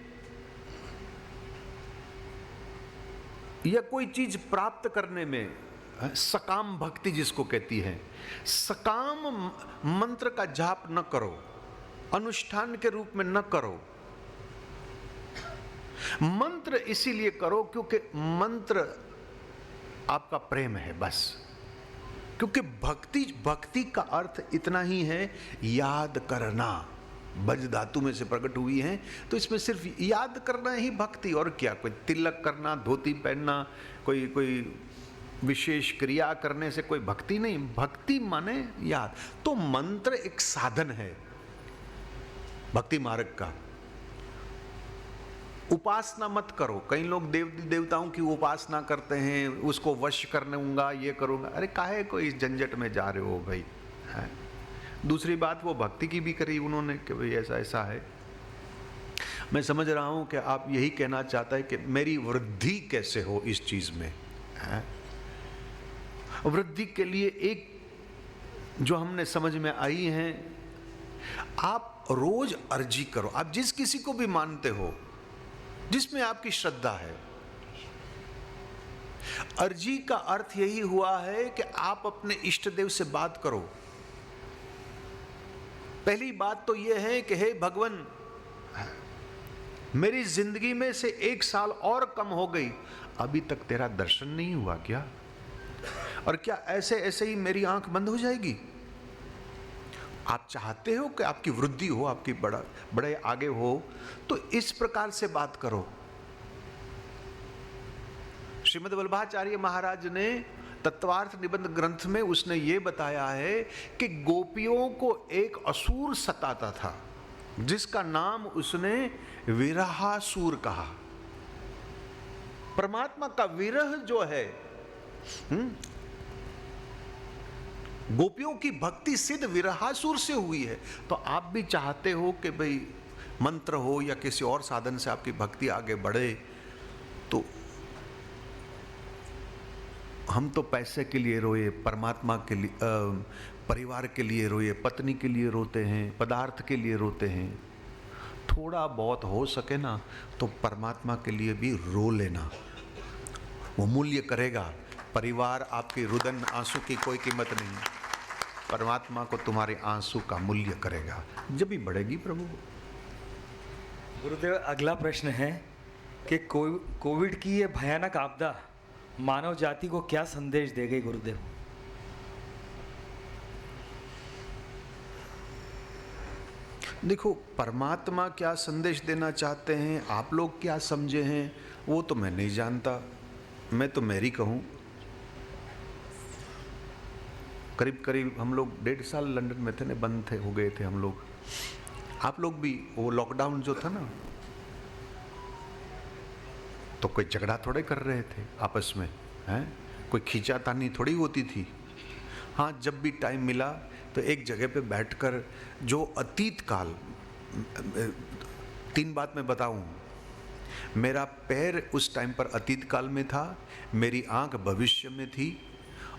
Speaker 3: या कोई चीज प्राप्त करने में, सकाम भक्ति जिसको कहती है, सकाम मंत्र का जाप न करो, अनुष्ठान के रूप में न करो। मंत्र इसीलिए करो क्योंकि मंत्र आपका प्रेम है, बस। क्योंकि भक्ति का अर्थ इतना ही है, याद करना। बज धातु में से प्रकट हुई है, तो इसमें सिर्फ याद करना ही भक्ति, और क्या। कोई तिलक करना, धोती पहनना, कोई विशेष क्रिया करने से कोई भक्ति नहीं। भक्ति माने याद। तो मंत्र एक साधन है भक्ति मार्ग का। उपासना मत करो। कई लोग देवताओं की उपासना करते हैं, उसको वश करने ये करूँगा। अरे काहे को इस झंझट में जा रहे हो भाई, है? दूसरी बात, वो भक्ति की भी करी उन्होंने कि भाई ऐसा ऐसा है। मैं समझ रहा हूँ कि आप यही कहना चाहता है कि मेरी वृद्धि कैसे हो इस चीज़ में, है? वृद्धि के लिए एक जो हमने समझ में आई है, आप रोज अर्जी करो। आप जिस किसी को भी मानते हो, जिसमें आपकी श्रद्धा है, अर्जी का अर्थ यही हुआ है कि आप अपने इष्ट देव से बात करो। पहली बात तो यह है कि हे भगवान, मेरी जिंदगी में से 1 साल और कम हो गई, अभी तक तेरा दर्शन नहीं हुआ क्या? और क्या ऐसे ऐसे ही मेरी आंख बंद हो जाएगी? आप चाहते हो कि आपकी वृद्धि हो, आपकी बड़े आगे हो, तो इस प्रकार से बात करो। श्रीमद् वल्लभाचार्य महाराज ने तत्वार्थ निबंध ग्रंथ में उसने ये बताया है कि गोपियों को एक असुर सताता था, जिसका नाम उसने विरहासुर कहा। परमात्मा का विरह जो है, गोपियों की भक्ति सिद्ध विरहासुर से हुई है। तो आप भी चाहते हो कि भाई मंत्र हो या किसी और साधन से आपकी भक्ति आगे बढ़े। तो हम तो पैसे के लिए रोए, परमात्मा के लिए, परिवार के लिए रोए, पत्नी के लिए रोते हैं, पदार्थ के लिए रोते हैं। थोड़ा बहुत हो सके ना तो परमात्मा के लिए भी रो लेना, वो मूल्य करेगा। परिवार आपकी रुदन आंसू की कोई कीमत नहीं, परमात्मा को तुम्हारे आंसू का मूल्य करेगा, जब भी बढ़ेगी प्रभु।
Speaker 1: गुरुदेव, अगला प्रश्न है कि कोविड की ये भयानक आपदा मानव जाति को क्या संदेश दे गई गुरुदेव?
Speaker 3: देखो, परमात्मा क्या संदेश देना चाहते हैं, आप लोग क्या समझे हैं, वो तो मैं नहीं जानता। मैं तो मेरी कहूँ, करीब करीब हम लोग 1.5 साल लंदन में थे ना, बंद थे, हो गए थे हम लोग। आप लोग भी, वो लॉकडाउन जो था ना, तो कोई झगड़ा थोड़े कर रहे थे आपस में, हैं? कोई खींचातानी थोड़ी होती थी। हाँ, जब भी टाइम मिला तो एक जगह पे बैठकर जो अतीत काल, 3 बात मैं बताऊं, मेरा पैर उस टाइम पर अतीत काल में था, मेरी आंख भविष्य में थी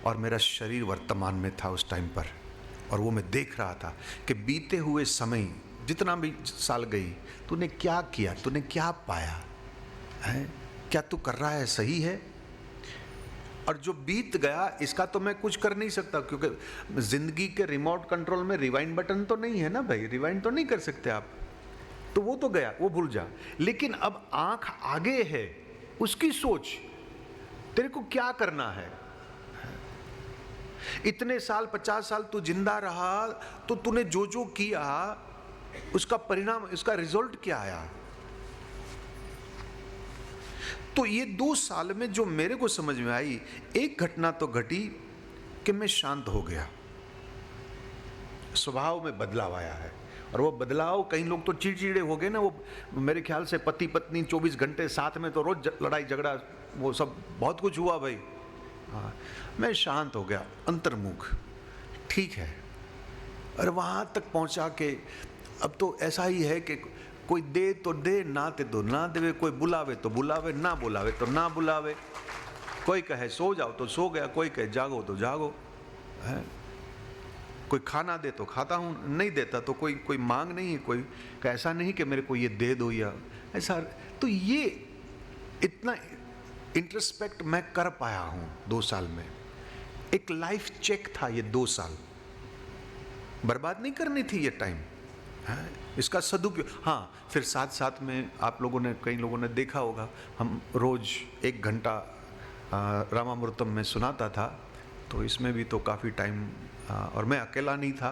Speaker 3: और मेरा शरीर वर्तमान में था उस टाइम पर। और वो मैं देख रहा था कि बीते हुए समय, जितना भी साल गई, तूने क्या किया, तूने क्या पाया है, क्या तू कर रहा है सही है? और जो बीत गया इसका तो मैं कुछ कर नहीं सकता, क्योंकि जिंदगी के रिमोट कंट्रोल में रिवाइंड बटन तो नहीं है ना भाई, रिवाइंड तो नहीं कर सकते आप। तो वो तो गया, वो भूल जा। लेकिन अब आंख आगे है, उसकी सोच, तेरे को क्या करना है। इतने साल, 50 साल तू जिंदा रहा, तो तूने जो जो किया उसका परिणाम, उसका रिजल्ट क्या आया। तो ये 2 साल में जो मेरे को समझ में आई, एक घटना तो घटी कि मैं शांत हो गया, स्वभाव में बदलाव आया है। और वो बदलाव, कई लोग तो चिड़चिड़े हो गए ना, वो मेरे ख्याल से पति पत्नी 24 घंटे साथ में, तो रोज लड़ाई झगड़ा, वो सब बहुत कुछ हुआ भाई। हाँ, मैं शांत हो गया, अंतर्मुख, ठीक है। और वहाँ तक पहुँचा के अब तो ऐसा ही है कि कोई दे तो दे, ना दे तो ना देवे, कोई बुलावे तो बुलावे, ना बुलावे तो ना बुलावे, कोई कहे सो जाओ तो सो गया, कोई कहे जागो तो जागो, है। कोई खाना दे तो खाता हूँ, नहीं देता तो कोई मांग नहीं है, कोई ऐसा नहीं कि मेरे को ये दे दो या ऐसा। तो ये इतना इंट्रोस्पेक्ट मैं कर पाया हूँ 2 साल में। एक लाइफ चेक था ये 2 साल, बर्बाद नहीं करनी थी ये टाइम, है, इसका सदुपयोग। हाँ, फिर साथ साथ में आप लोगों ने, कई लोगों ने देखा होगा, हम रोज 1 घंटा रामामृतम में सुनाता था, तो इसमें भी तो काफ़ी टाइम, और मैं अकेला नहीं था,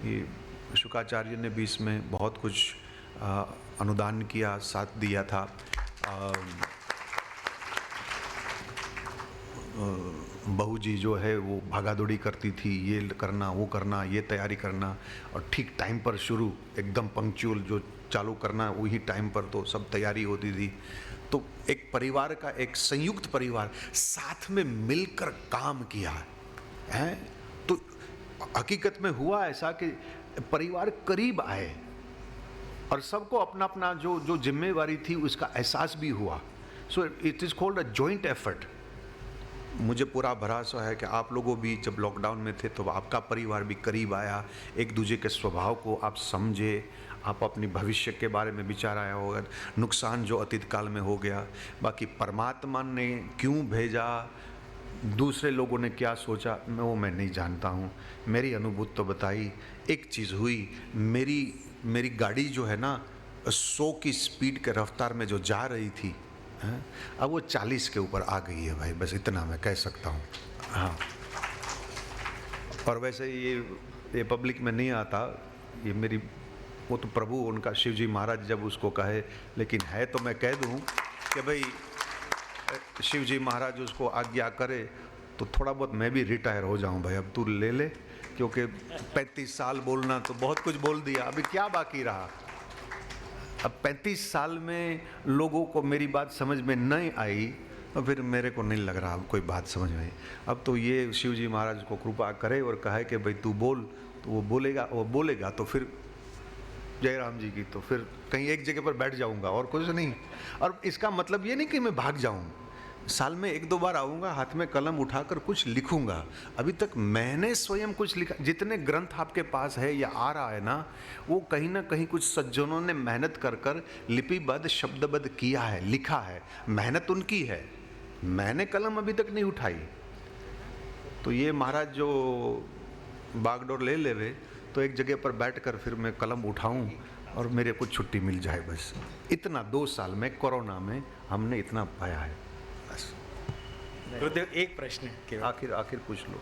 Speaker 3: ये शुकाचार्य ने भी इसमें बहुत कुछ अनुदान किया, साथ दिया था। बहू जी जो है वो भागा दौड़ी करती थी, ये करना वो करना, ये तैयारी करना, और ठीक टाइम पर शुरू, एकदम पंक्चुअल जो चालू करना वही टाइम पर, तो सब तैयारी होती थी। तो एक परिवार का, एक संयुक्त परिवार साथ में मिलकर काम किया है। तो हकीकत में हुआ ऐसा कि परिवार करीब आए और सबको अपना अपना जो जिम्मेवारी थी उसका एहसास भी हुआ। So it is called a joint effort. मुझे पूरा भरोसा है कि आप लोगों भी जब लॉकडाउन में थे तो आपका परिवार भी करीब आया, एक दूसरे के स्वभाव को आप समझे, आप अपनी भविष्य के बारे में विचार आया होगा, नुकसान जो अतीत काल में हो गया। बाकी परमात्मा ने क्यों भेजा, दूसरे लोगों ने क्या सोचा, मैं नहीं जानता हूँ। मेरी अनुभूति तो बताई। एक चीज़ हुई, मेरी गाड़ी जो है ना 100 की स्पीड के रफ्तार में जो जा रही थी, अब वो 40 के ऊपर आ गई है भाई, बस इतना मैं कह सकता हूँ। हाँ, और वैसे ये पब्लिक में नहीं आता, ये मेरी, वो तो प्रभु उनका शिव जी महाराज जब उसको कहे, लेकिन है तो मैं कह दूँ कि भाई शिव जी महाराज उसको आज्ञा करे तो थोड़ा बहुत मैं भी रिटायर हो जाऊँ भाई, अब तू ले ले, क्योंकि 35 साल बोलना तो बहुत कुछ बोल दिया, अभी क्या बाकी रहा। अब 35 साल में लोगों को मेरी बात समझ में नहीं आई तो फिर मेरे को नहीं लग रहा अब कोई बात समझ में आई। अब तो ये शिव जी महाराज को कृपा करे और कहे कि भाई तू बोल, तो वो बोलेगा तो फिर जय राम जी की, तो फिर कहीं एक जगह पर बैठ जाऊंगा और कुछ नहीं। और इसका मतलब ये नहीं कि मैं भाग जाऊं, साल में 1-2 बार आऊँगा, हाथ में कलम उठाकर कुछ लिखूँगा। अभी तक मैंने स्वयं कुछ लिखा, जितने ग्रंथ आपके पास है या आ रहा है ना, वो कहीं ना कहीं कुछ सज्जनों ने मेहनत कर लिपिबद्ध शब्दबद्ध किया है, लिखा है, मेहनत उनकी है, मैंने कलम अभी तक नहीं उठाई। तो ये महाराज जो बागडोर ले लेवे तो एक जगह पर बैठकर फिर मैं कलम उठाऊं और मेरे को छुट्टी मिल जाए, बस इतना। 2 साल में कोरोना में हमने इतना पाया है।
Speaker 1: गुरुदेव एक प्रश्न केवल,
Speaker 3: आखिर पूछ लो।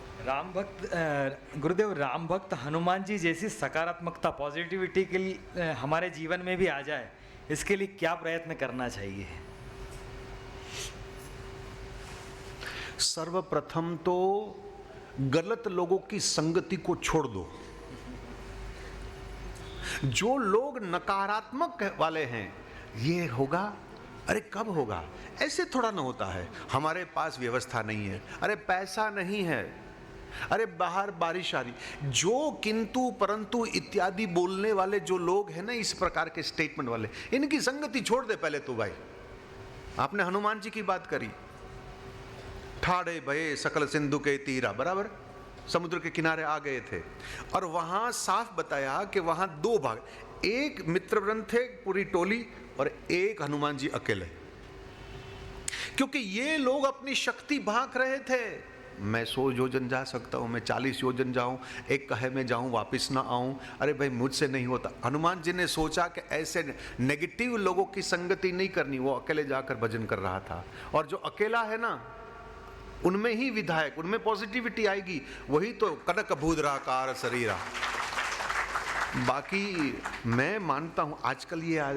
Speaker 1: गुरुदेव, राम भक्त हनुमान जी जैसी सकारात्मकता, पॉजिटिविटी के लिए हमारे जीवन में भी आ जाए, इसके लिए क्या प्रयत्न करना चाहिए?
Speaker 3: सर्वप्रथम तो गलत लोगों की संगति को छोड़ दो। जो लोग नकारात्मक वाले हैं, ये होगा, अरे कब होगा, ऐसे थोड़ा ना होता है, हमारे पास व्यवस्था नहीं है, अरे पैसा नहीं है, अरे बाहर बारिश आ रही, जो किंतु परंतु इत्यादि बोलने वाले जो लोग हैं ना, इस प्रकार के स्टेटमेंट वाले, इनकी संगति छोड़ दे पहले तो भाई। आपने हनुमान जी की बात करी, ठाड़े भये सकल सिंधु के तीरा, बराबर समुद्र के किनारे आ गए थे, और वहां साफ बताया कि वहां 2 भाग, एक मित्रवृंद थे पूरी टोली और एक हनुमान जी अकेले, क्योंकि ये लोग अपनी शक्ति भांक रहे थे। मैं 100 योजन जा सकता हूं, मैं 40 योजन जाऊं, एक कहे में जाऊं वापस ना आऊं, अरे भाई मुझसे नहीं होता। हनुमान जी ने सोचा कि ऐसे नेगेटिव लोगों की संगति नहीं करनी, वो अकेले जाकर भजन कर रहा था। और जो अकेला है ना, उनमें ही विधायक, उनमें पॉजिटिविटी आएगी, वही तो कनक भूद्राकार शरीरा। बाकी मैं मानता हूँ आजकल ये आ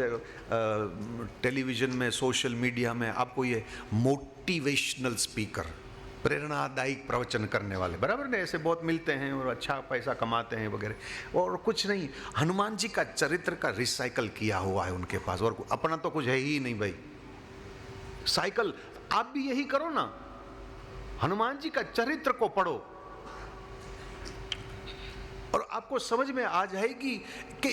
Speaker 3: टेलीविज़न में, सोशल मीडिया में आपको ये मोटिवेशनल स्पीकर, प्रेरणादायी प्रवचन करने वाले, बराबर ने, ऐसे बहुत मिलते हैं और अच्छा पैसा कमाते हैं वगैरह, और कुछ नहीं। हनुमान जी का चरित्र का रिसाइकल किया हुआ है उनके पास, और अपना तो कुछ है ही नहीं भाई। साइकिल आप भी यही करो ना, हनुमान जी का चरित्र को पढ़ो और आपको समझ में आ जाएगी कि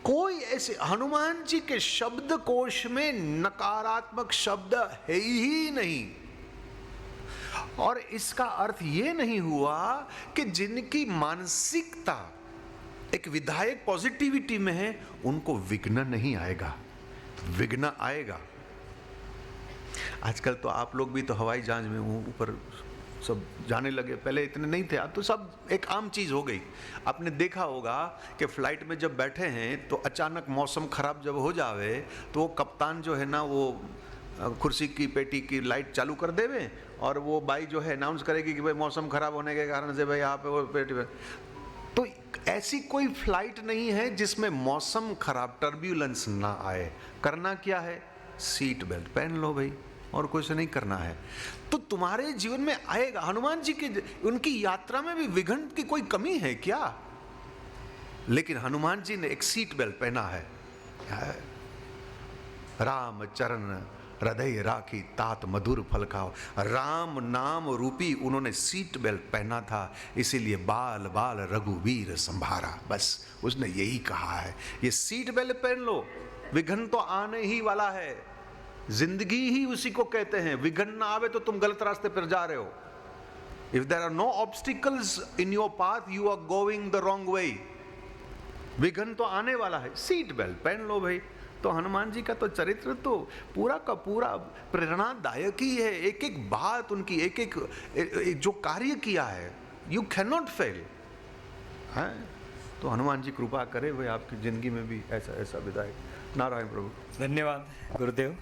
Speaker 3: कोई ऐसे, हनुमान जी के शब्द कोश में नकारात्मक शब्द है ही नहीं। और इसका अर्थ ये नहीं हुआ कि जिनकी मानसिकता एक विधायक पॉजिटिविटी में है, उनको विघ्न नहीं आएगा, विघ्न आएगा। आजकल तो आप लोग भी तो हवाई जहाज में ऊपर सब जाने लगे, पहले इतने नहीं थे, अब तो सब एक आम चीज़ हो गई। आपने देखा होगा कि फ्लाइट में जब बैठे हैं तो अचानक मौसम ख़राब जब हो जावे तो वो कप्तान जो है ना, वो कुर्सी की पेटी की लाइट चालू कर देवे और वो बाई जो है अनाउंस करेगी कि भाई मौसम ख़राब होने के कारण से भाई यहाँ पे वो पेटी पे। तो ऐसी कोई फ्लाइट नहीं है जिसमें मौसम खराब, टर्ब्यूलेंस ना आए। करना क्या है, सीट बेल्ट पहन लो भाई, और कोई से नहीं करना है, तो तुम्हारे जीवन में आएगा। हनुमान जी की उनकी यात्रा में भी विघ्न की कोई कमी है क्या? लेकिन हनुमान जी ने एक सीट बेल्ट पहना है। राम चरण हृदय राखी तात मधुर फल खाओ। राम नाम रूपी उन्होंने सीट बेल्ट पहना था, इसीलिए बाल बाल रघुवीर संभारा। बस उसने यही कहा है, ये सीट बेल्ट पहन लो, विघ्न तो आने ही वाला है। जिंदगी ही उसी को कहते हैं, विघ्न ना आवे तो तुम गलत रास्ते पर जा रहे हो। If there are no obstacles in your path, you are going the wrong way. विघ्न तो आने वाला है, सीट बेल्ट पहन लो भाई। तो हनुमान जी का तो चरित्र तो पूरा का पूरा प्रेरणादायक ही है। एक एक बात उनकी, एक एक जो कार्य किया है, यू कैन नॉट फेल है। तो हनुमान जी कृपा करे भाई आपकी जिंदगी में भी ऐसा ऐसा विधायक। नारायण प्रभु।
Speaker 1: धन्यवाद गुरुदेव।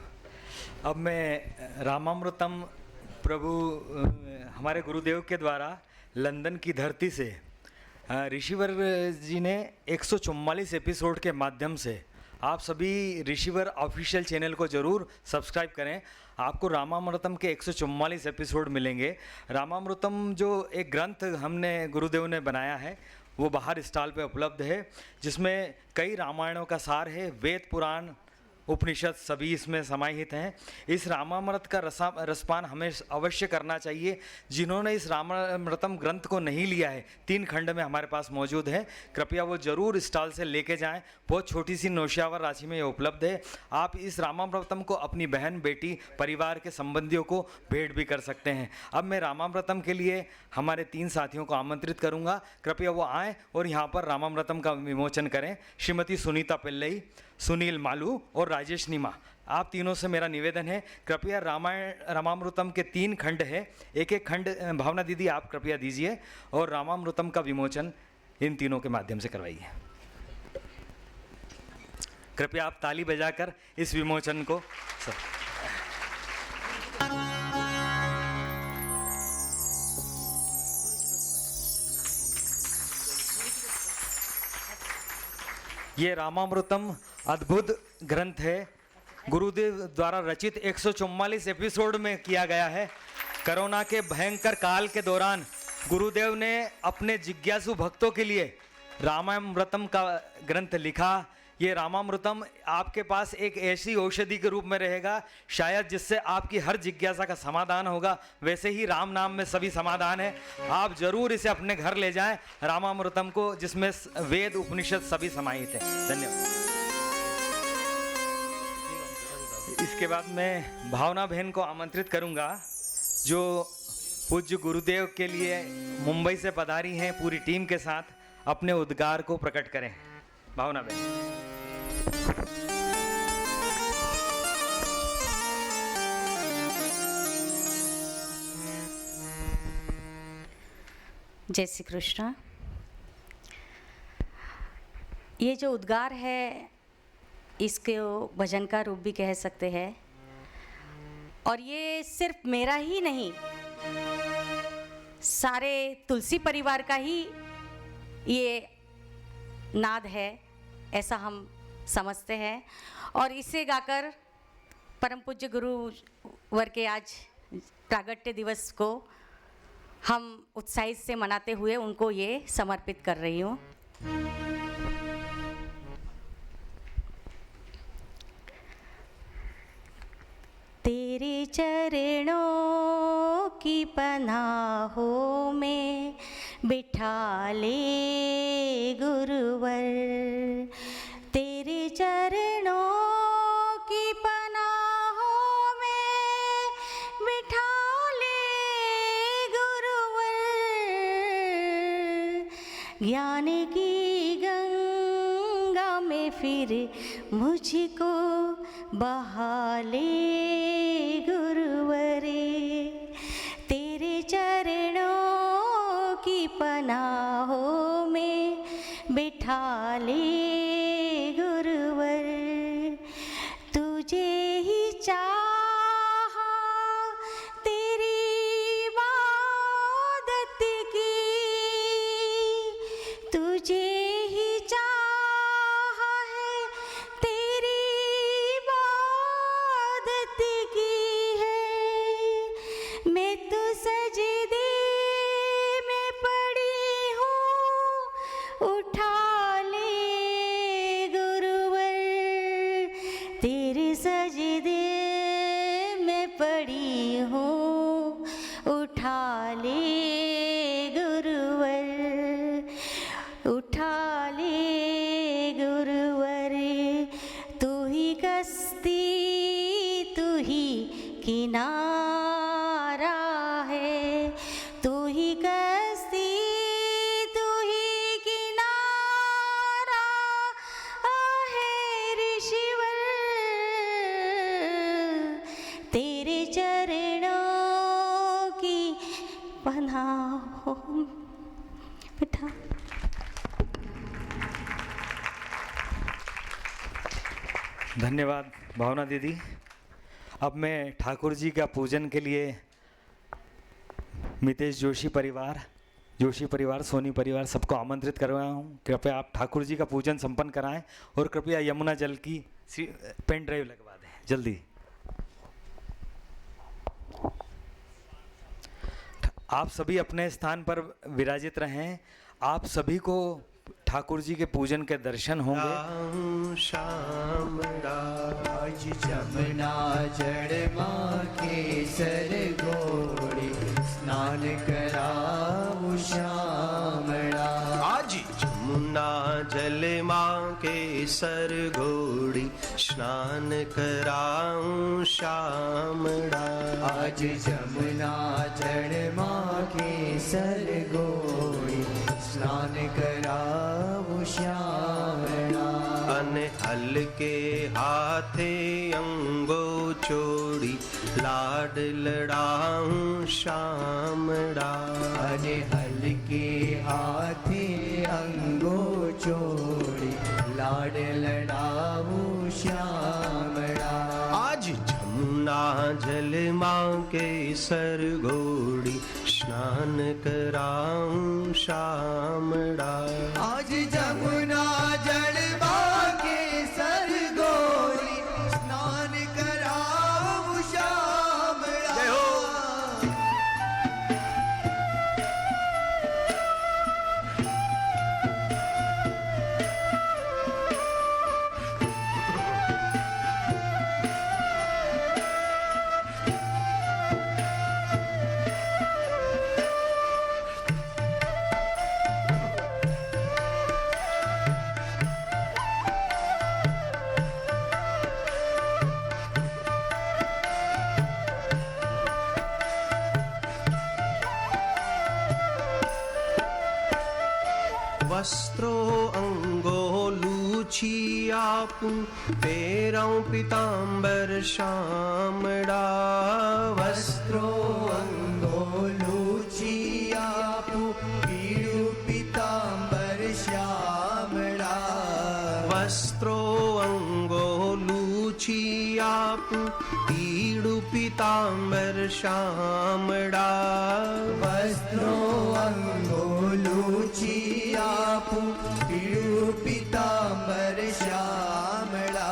Speaker 1: अब मैं रामामृतम प्रभु हमारे गुरुदेव के द्वारा लंदन की धरती से ऋषिवर जी ने 144 एपिसोड के माध्यम से आप सभी ऋषिवर ऑफिशियल चैनल को ज़रूर सब्सक्राइब करें। आपको रामामृतम के 144 एपिसोड मिलेंगे। रामामृतम जो एक ग्रंथ हमने गुरुदेव ने बनाया है, वो बाहर स्टॉल पे उपलब्ध है, जिसमें कई रामायणों का सार है। वेद पुराण उपनिषद सभी इसमें समाहित हैं। इस रामामृत का रसपान हमें अवश्य करना चाहिए। जिन्होंने इस रामामृतम ग्रंथ को नहीं लिया है, 3 खंड में हमारे पास मौजूद है, कृपया वो जरूर स्टॉल से लेके जाएं। बहुत छोटी सी नौशावर राशि में ये उपलब्ध है। आप इस रामामृतम को अपनी बहन, बेटी, परिवार के संबंधियों को भेंट भी कर सकते हैं। अब मैं रामामृतम के लिए हमारे 3 साथियों को आमंत्रित करूंगा, कृपया वो आएँ और यहाँ पर रामामृतम का विमोचन करें। श्रीमती सुनीता पिल्लई, सुनील मालू और राजेश नीमा, आप तीनों से मेरा निवेदन है, कृपया रामामृतम के 3 खंड है, एक एक खंड भावना दीदी आप कृपया दीजिए और रामामृतम का विमोचन इन तीनों के माध्यम से करवाइए। कृपया आप ताली बजाकर इस विमोचन को ये रामामृतम अद्भुत ग्रंथ है, गुरुदेव द्वारा रचित 144 एपिसोड में किया गया है। कोरोना के भयंकर काल के दौरान गुरुदेव ने अपने जिज्ञासु भक्तों के लिए रामामृतम का ग्रंथ लिखा। ये रामामृतम आपके पास एक ऐसी औषधि के रूप में रहेगा शायद जिससे आपकी हर जिज्ञासा का समाधान होगा। वैसे ही राम नाम में सभी समाधान है। आप जरूर इसे अपने घर ले जाएं, रामामृतम को, जिसमें वेद उपनिषद सभी समाहित है। धन्यवाद। इसके बाद मैं भावना बहन को आमंत्रित करूंगा, जो पूज्य गुरुदेव के लिए मुंबई से पधारी हैं पूरी टीम के साथ, अपने उद्गार को प्रकट करें। भावना बहन।
Speaker 2: जय श्री कृष्ण। ये जो उद्गार है, इसके भजन का रूप भी कह सकते हैं, और ये सिर्फ मेरा ही नहीं, सारे तुलसी परिवार का ही ये नाद है, ऐसा हम समझते हैं। और इसे गाकर परम पूज्य गुरुवर के आज प्रागट्य दिवस को हम उत्साहित से मनाते हुए उनको ये समर्पित कर रही हूँ। तेरे चरणों की पनाहों में बिठा ले गुरुवर, तेरे चरणों की पनाहों में बिठा ले गुरुवर, ज्ञान की गंगा में फिर मुझको बहा ले गुरुवरे, तेरे चरणों की पनाहों में बिठा ले गुरुवर, तुझे ही चाहा तेरी इबादत की, तुझे ही चाहा है तेरी इबादत की है, पड़ी हूँ, उठा ले गुरुवर, उठा ले गुरुवर। तू ही कश्ती तू ही किनारा है, तू ही कश्ती तू ही किनारा है ऋषिवर। तेरे चरणों की पनाह हो बेटा।
Speaker 1: धन्यवाद भावना दीदी। अब मैं ठाकुर जी का पूजन के लिए मितेश जोशी परिवार, सोनी परिवार सबको आमंत्रित कर रहा हूँ। कृपया आप ठाकुर जी का पूजन संपन्न कराएं और कृपया यमुना जल की पेन ड्राइव लगवा दें जल्दी। आप सभी अपने स्थान पर विराजित रहें। आप सभी को ठाकुर जी के पूजन के दर्शन होंगे।
Speaker 5: श्याम आज जमुना जड़ माँ के सर गोड़ी, स्नान कराऊं श्यामड़ा। आज जमुना जल माँ के सर गोड़ी, स्नान कराऊं श्यामड़ा। आज जमुना जड़ माँ के सर गोड़ी, स्नान कराऊं श्यामड़ा। अनहल के हाथे अंगो चोड़ी, लाड लड़ाऊं श्यामड़ा। अनहल के हाथे अंगो चोड़ी, लाड लड़ाऊं श्यामड़ा। आज जमुना जल माँ के सर गोड़ी, स्नान कराऊं श्यामड़ा। आज जमुना जल माँ के सर गोड़ी, स्नान कराऊं श्यामड़ा। जय हो। वस्त्रो अंगो लूची आपू, पैरों पीतांबर श्यामड़ा। वस्त्रो अंगो लूची आपू, पीड़ू पीतांबर श्यामड़ा। वस्त्रो अंगो लूची आपू, पीड़ू पीतांबर श्यामड़ा। वस्त्रो अंगो लूची आपू, पीड़ू पीतांबर श्यामड़ा।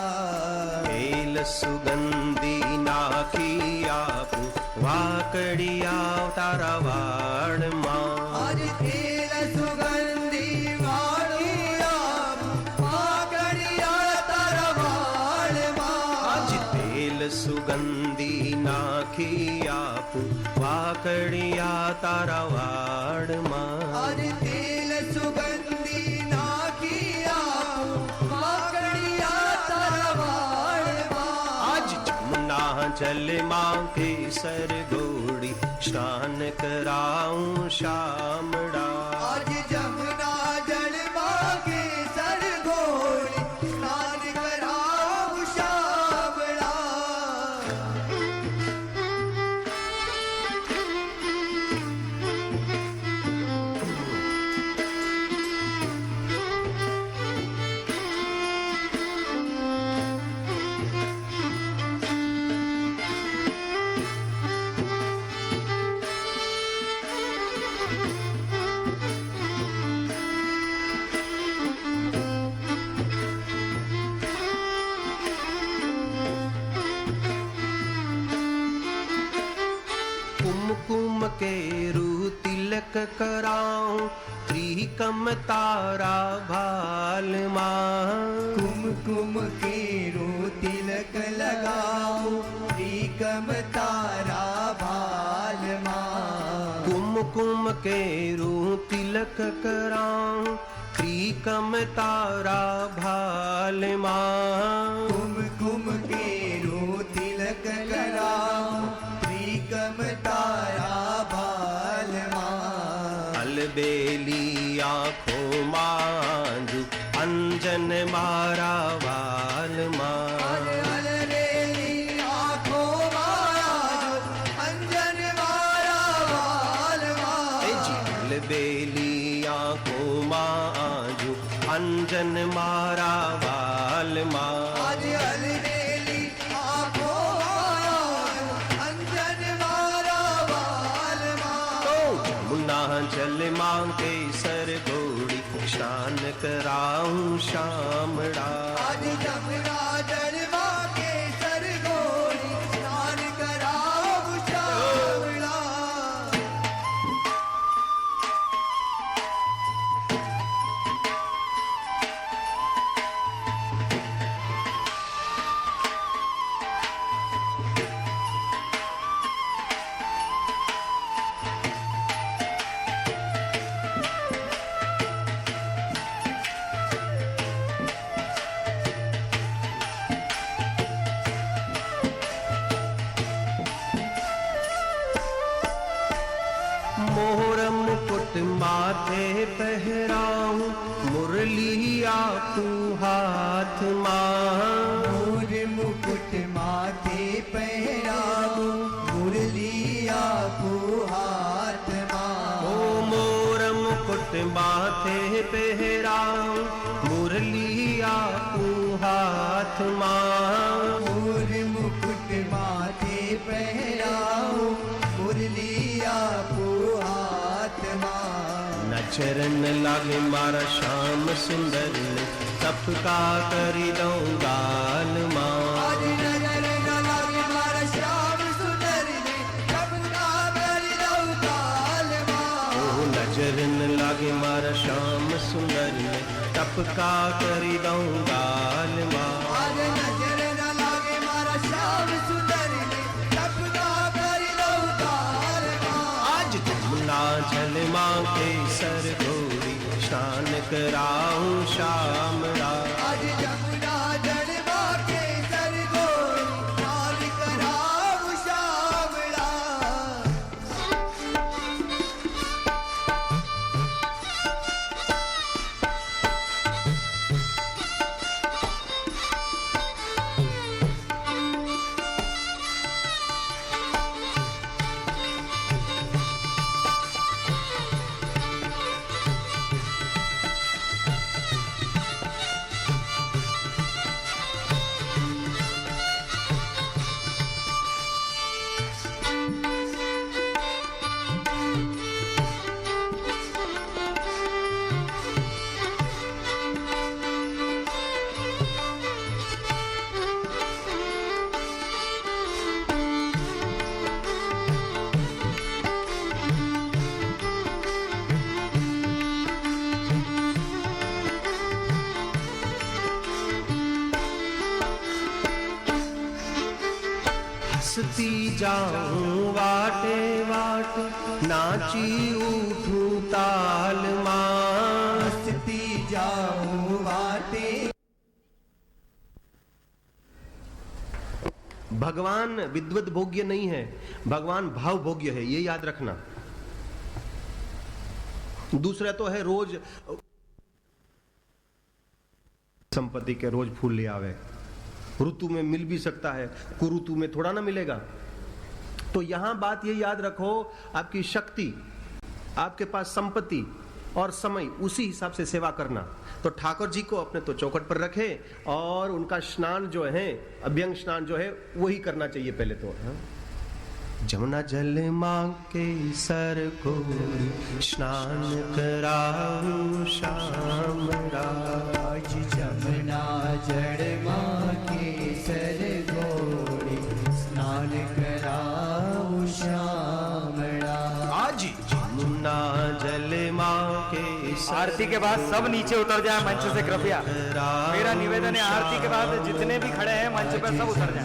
Speaker 5: केल सुगंधी नाखी आपू, वाकड़िया तारा वाड़ माँ। आज केल सुगंधी वाड़ी आपू, वाकड़िया तारा वाड़ माँ। आज तेल सुगंधी नाखी आपू, वाकड़िया तारा वाड़ माँ। आज तेल सुगंधी नाखी आपू, वाकड़िया तारा वाड़ माँ। आज जमुना जल माँ के सर गोड़ी, स्नान कराऊं श्यामड़ा। आज जमुना जल माँ के सर गोड़ी, स्नान कराऊं श्यामड़ा। कुमकुम के रू तिलक कराऊं, त्रिकम तारा भाल माँ। कुमकुम के रू तिलक लगाऊं, त्रिकम तारा कुम केरू तिलक कराऊं त्रिकम तारा भाल मां
Speaker 6: कुम केरू तिलक कराऊं त्रिकम तारा भाल मां
Speaker 5: अलबेली आंखों मांझू अंजन मारा वाल मां बेली आंखों मांझू अंजन मारा वाल मां
Speaker 6: बेली आंखों अंजन मारा वाल मां
Speaker 5: तो जमुना जल मां के सर गोड़ी स्नान कराऊं शामड़ा
Speaker 6: आज जमुना जल मां के सर गोड़ी स्नान कराऊं शामड़ा
Speaker 5: मोर मुकुट माथे पहराऊं मुरलिया तू हाथ मां
Speaker 6: मोर मुकुट माथे पहराऊं मुरलिया को हाथ मां
Speaker 5: ओ मोर मुकुट माथे पहराऊं मुरलिया तू हाथ मां
Speaker 6: मोर मुकुट माथे पहराऊं मुरलिया को हाथ मां
Speaker 5: नचरन लागे मारा श्याम सुंदर ने तप का करी दऊं गाल मां
Speaker 6: आज नजर न लागे मारा श्याम सुंदर ने तब का कर दऊं गाल मां
Speaker 5: ओ नजरन लागे मारा श्याम सुंदर ने तप का करी दऊं गाल मां
Speaker 6: आज नजर न लागे मारा श्याम सुंदर ने तब का कर दऊं गाल मां
Speaker 5: आज जमुना जल मां के सर गोरी स्नान कराऊं शामड़ा
Speaker 6: आज जमुना जल मां के सर गोरी स्नान कराऊं शामड़ा
Speaker 5: हंसती जाऊं वाटे वाट नाची उठूं ताल मां
Speaker 6: हंसती जाऊं बाटे
Speaker 5: भगवान विद्वत भोग्य नहीं है, भगवान भाव भोग्य है, ये याद रखना। दूसरा तो है रोज संपत्ति के रोज फूल ले आवे, ऋतु में मिल भी सकता है, कुऋतु में थोड़ा ना मिलेगा। तो यहां बात ये याद रखो, आपकी शक्ति, आपके पास संपत्ति और समय, उसी हिसाब से सेवा करना। तो ठाकुर जी को अपने तो चौखट पर रखे और उनका स्नान जो है, अभ्यंग स्नान जो है, वही करना चाहिए पहले तो। जमुना जल मां के सर को स्नान कराऊं शाम
Speaker 6: आज जमुना जड़ मां के सर गोड़ी स्नान कराऊं श्यामड़ा।
Speaker 5: आज जमुना जल मां के
Speaker 1: आरती के बाद सब नीचे उतर जाए मंच से कृपया। मेरा निवेदन है आरती के बाद जितने भी खड़े हैं मंच पर सब उतर जाए।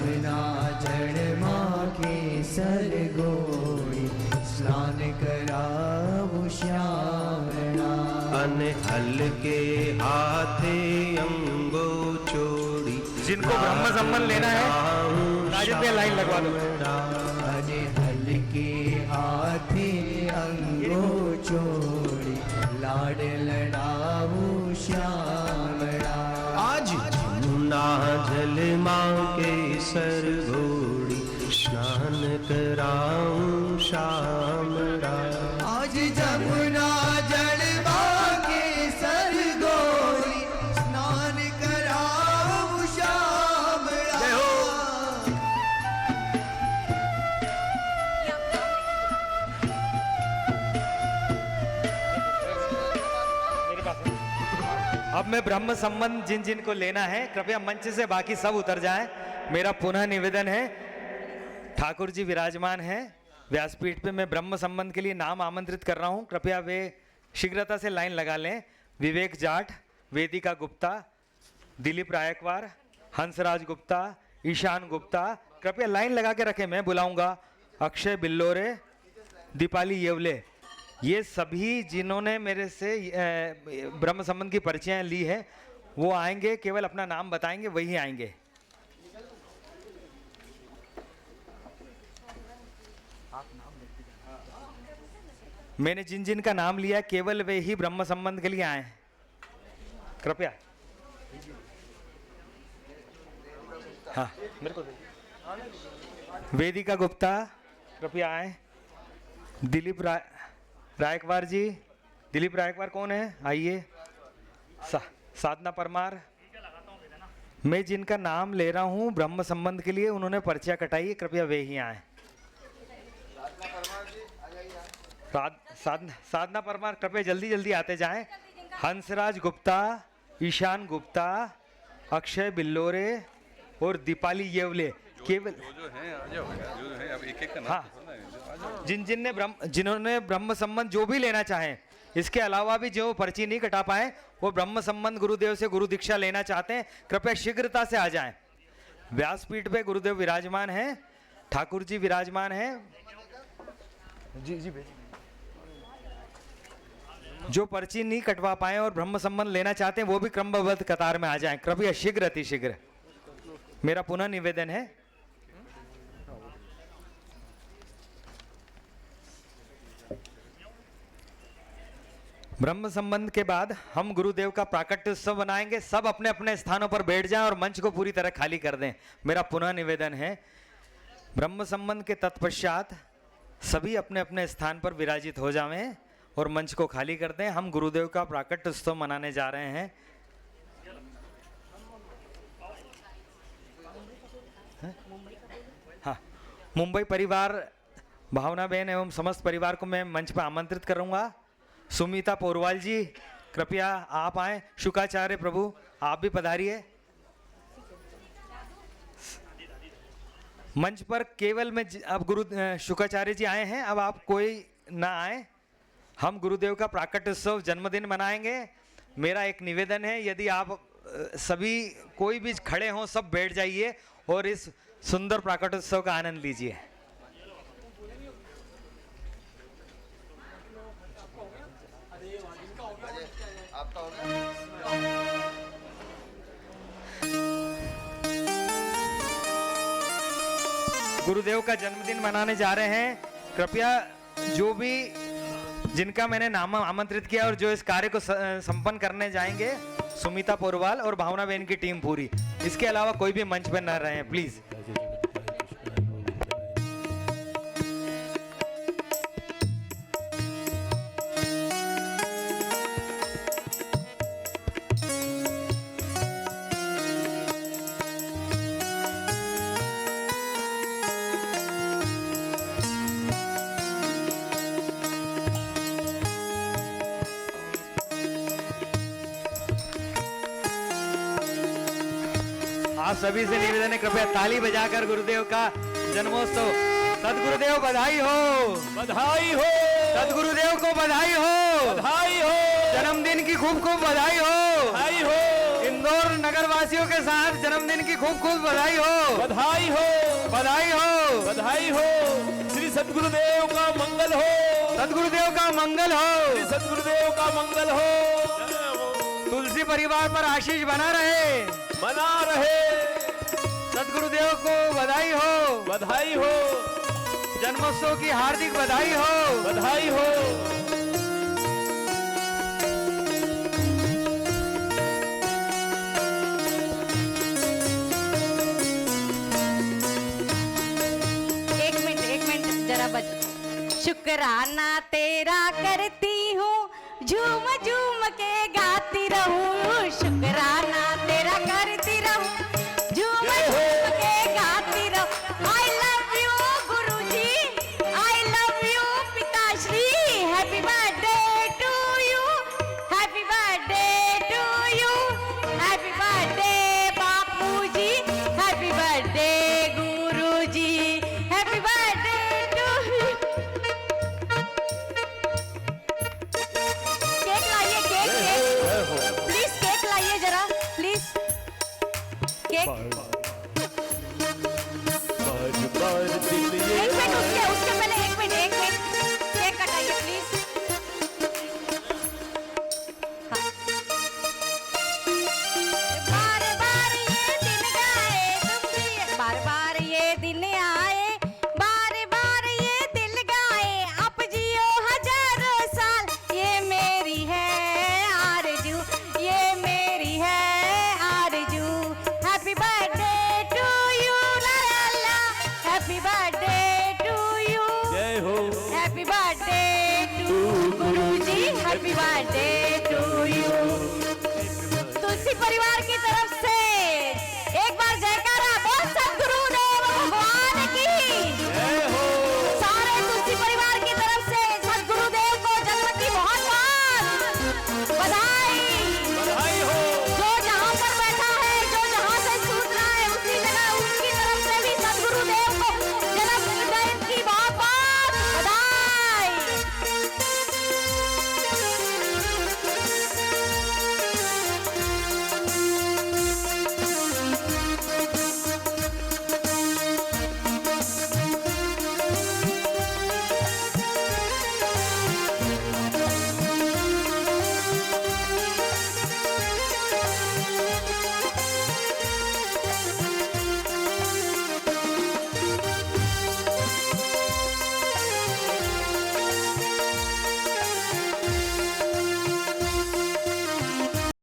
Speaker 6: जड़ मां के सर गोड़ी स्नान करावो श्यामड़ा
Speaker 5: अने हल्के हाथे अंगो चोड़ी
Speaker 1: जिनको ब्रह्म संबंध लेना है राजन भैया लाइन लगवा दो।
Speaker 6: अने हल्के हाथे अंगो चोड़ी लाड लड़ावो श्यामड़ा
Speaker 5: आज जमुना जल माँ के सर घोड़ी स्नान कराऊं श्यामड़ा
Speaker 6: आज जमुना जल के सर गोरी स्नान कराऊं श्यामड़ा
Speaker 1: मेरे पास है। अब मैं ब्रह्म संबंध जिन जिन को लेना है कृपया मंच से बाकी सब उतर जाएं। मेरा पुनः निवेदन है, ठाकुर जी विराजमान हैं व्यासपीठ पे, मैं ब्रह्म संबंध के लिए नाम आमंत्रित कर रहा हूं, कृपया वे शीघ्रता से लाइन लगा लें। विवेक जाट, वेदिका गुप्ता, दिलीप रायकवार, हंसराज गुप्ता, ईशान गुप्ता, कृपया लाइन लगा के रखें, मैं बुलाऊंगा। अक्षय बिल्लोरे, दीपाली येवले, ये सभी जिन्होंने मेरे से ब्रह्म संबंध की परिचय ली है वो आएंगे, केवल अपना नाम बताएंगे वही आएंगे। मैंने जिन जिन का नाम लिया केवल वे ही ब्रह्म संबंध के लिए आए हैं, कृपया। हाँ मेरे को वेदिका गुप्ता कृपया आए। दिलीप रायकवार जी, दिलीप रायकवार कौन है, आइए। साधना परमार, मैं जिनका नाम ले रहा हूं ब्रह्म संबंध के लिए उन्होंने पर्चियां कटाई है, कृपया वे ही आए। साधना परमार कृपया जल्दी जल्दी आते जाएं। हंसराज गुप्ता, ईशान गुप्ता, अक्षय बिल्लोरे और दीपाली येवले, केवल
Speaker 7: जो है अब एक एक का नाम
Speaker 1: हाँ जिन्होंने ब्रह्म संबंध जो भी लेना चाहें, इसके अलावा भी जो पर्ची नहीं कटा पाए वो ब्रह्म संबंध गुरुदेव से गुरु दीक्षा लेना चाहते हैं, कृपया शीघ्रता से आ जाएं। व्यासपीठ पे गुरुदेव विराजमान हैं, ठाकुर जी विराजमान हैं। जी जो पर्ची नहीं कटवा पाए और ब्रह्म संबंध लेना चाहते हैं वो भी क्रमबद्ध कतार में आ जाएं, कृपया शीघ्र अतिशीघ्र, मेरा पुनः निवेदन है। ब्रह्म संबंध के बाद हम गुरुदेव का प्राकट्य उत्सव बनाएंगे, सब अपने अपने स्थानों पर बैठ जाएं और मंच को पूरी तरह खाली कर दें, मेरा पुनः निवेदन है। ब्रह्म संबंध के तत्पश्चात सभी अपने अपने स्थान पर विराजित हो जाएं और मंच को खाली कर दें। हम गुरुदेव का प्राकट्य उत्सव मनाने जा रहे हैं। हाँ, मुंबई परिवार भावना बहन एवं समस्त परिवार को मैं मंच पर आमंत्रित करूंगा। सुमिता पोरवाल जी कृपया आप आए। शुकाचार्य प्रभु आप भी पधारिए। मंच पर केवल मैं अब गुरु शुकाचार्य जी आए हैं, अब आप कोई ना आए। हम गुरुदेव का प्राकट्य उत्सव जन्मदिन मनाएंगे। मेरा एक निवेदन है, यदि आप सभी कोई भी खड़े हों सब बैठ जाइए और इस सुंदर प्राकट्य उत्सव का आनंद लीजिए। गुरुदेव का जन्मदिन मनाने जा रहे हैं, कृपया जो भी जिनका मैंने नाम आमंत्रित किया और जो इस कार्य को संपन्न करने जाएंगे, सुमिता पोरवाल और भावना बहन की टीम पूरी, इसके अलावा कोई भी मंच पर न रहे प्लीज। आप सभी से निवेदन है, कृपया ताली बजाकर गुरुदेव का जन्मोत्सव। सदगुरुदेव बधाई हो,
Speaker 4: बधाई हो,
Speaker 1: सदगुरुदेव को बधाई हो,
Speaker 4: बधाई हो,
Speaker 1: जन्मदिन की खूब खूब बधाई हो,
Speaker 4: बधाई हो,
Speaker 1: इंदौर नगर वासियों के साथ जन्मदिन की खूब खूब बधाई हो,
Speaker 4: बधाई हो,
Speaker 1: बधाई हो।
Speaker 4: बधाई हो। श्री श्री सद्गुरुदेव का मंगल हो,
Speaker 1: सद्गुरुदेव का मंगल हो,
Speaker 4: श्री सद्गुरुदेव का मंगल हो।
Speaker 1: तुलसी परिवार पर आशीष बना रहे,
Speaker 4: बना रहे।
Speaker 1: सद्गुरुदेव को बधाई हो,
Speaker 4: बधाई हो,
Speaker 1: जन्मोत्सव की हार्दिक बधाई हो,
Speaker 4: बधाई हो।
Speaker 2: एक मिनट जरा शुक्राना तेरा करती हूँ, झूम झूम के गाती रहूं। शुक्राना तेरा करती रहूं, झूम झूम के गाती रहूं। I love you Guruji, I love you पिताश्री। Happy birthday to you, happy birthday to you, happy birthday Bapuji, happy birthday Guruji, happy birthday to you. Cake लाइए, केक प्लीज, केक लाइए जरा प्लीज, केक। एक मिनट, उसके पहले एक मिनट केक कटाइए please. बार बार ये दिन गाए तुम भी, बार बार ये दिन आए, बार बार ये दिल गाए। आप जियो हजारों साल, ये मेरी है आरज़ू, ये मेरी है आरज़ू। हैप्पी बर्थडे टू यू, ला ला ला। हैप्पी बर्थडे टू यू,
Speaker 4: जय हो।
Speaker 2: Happy birthday to Guruji, happy birthday to you. तुलसी परिवार की तरफ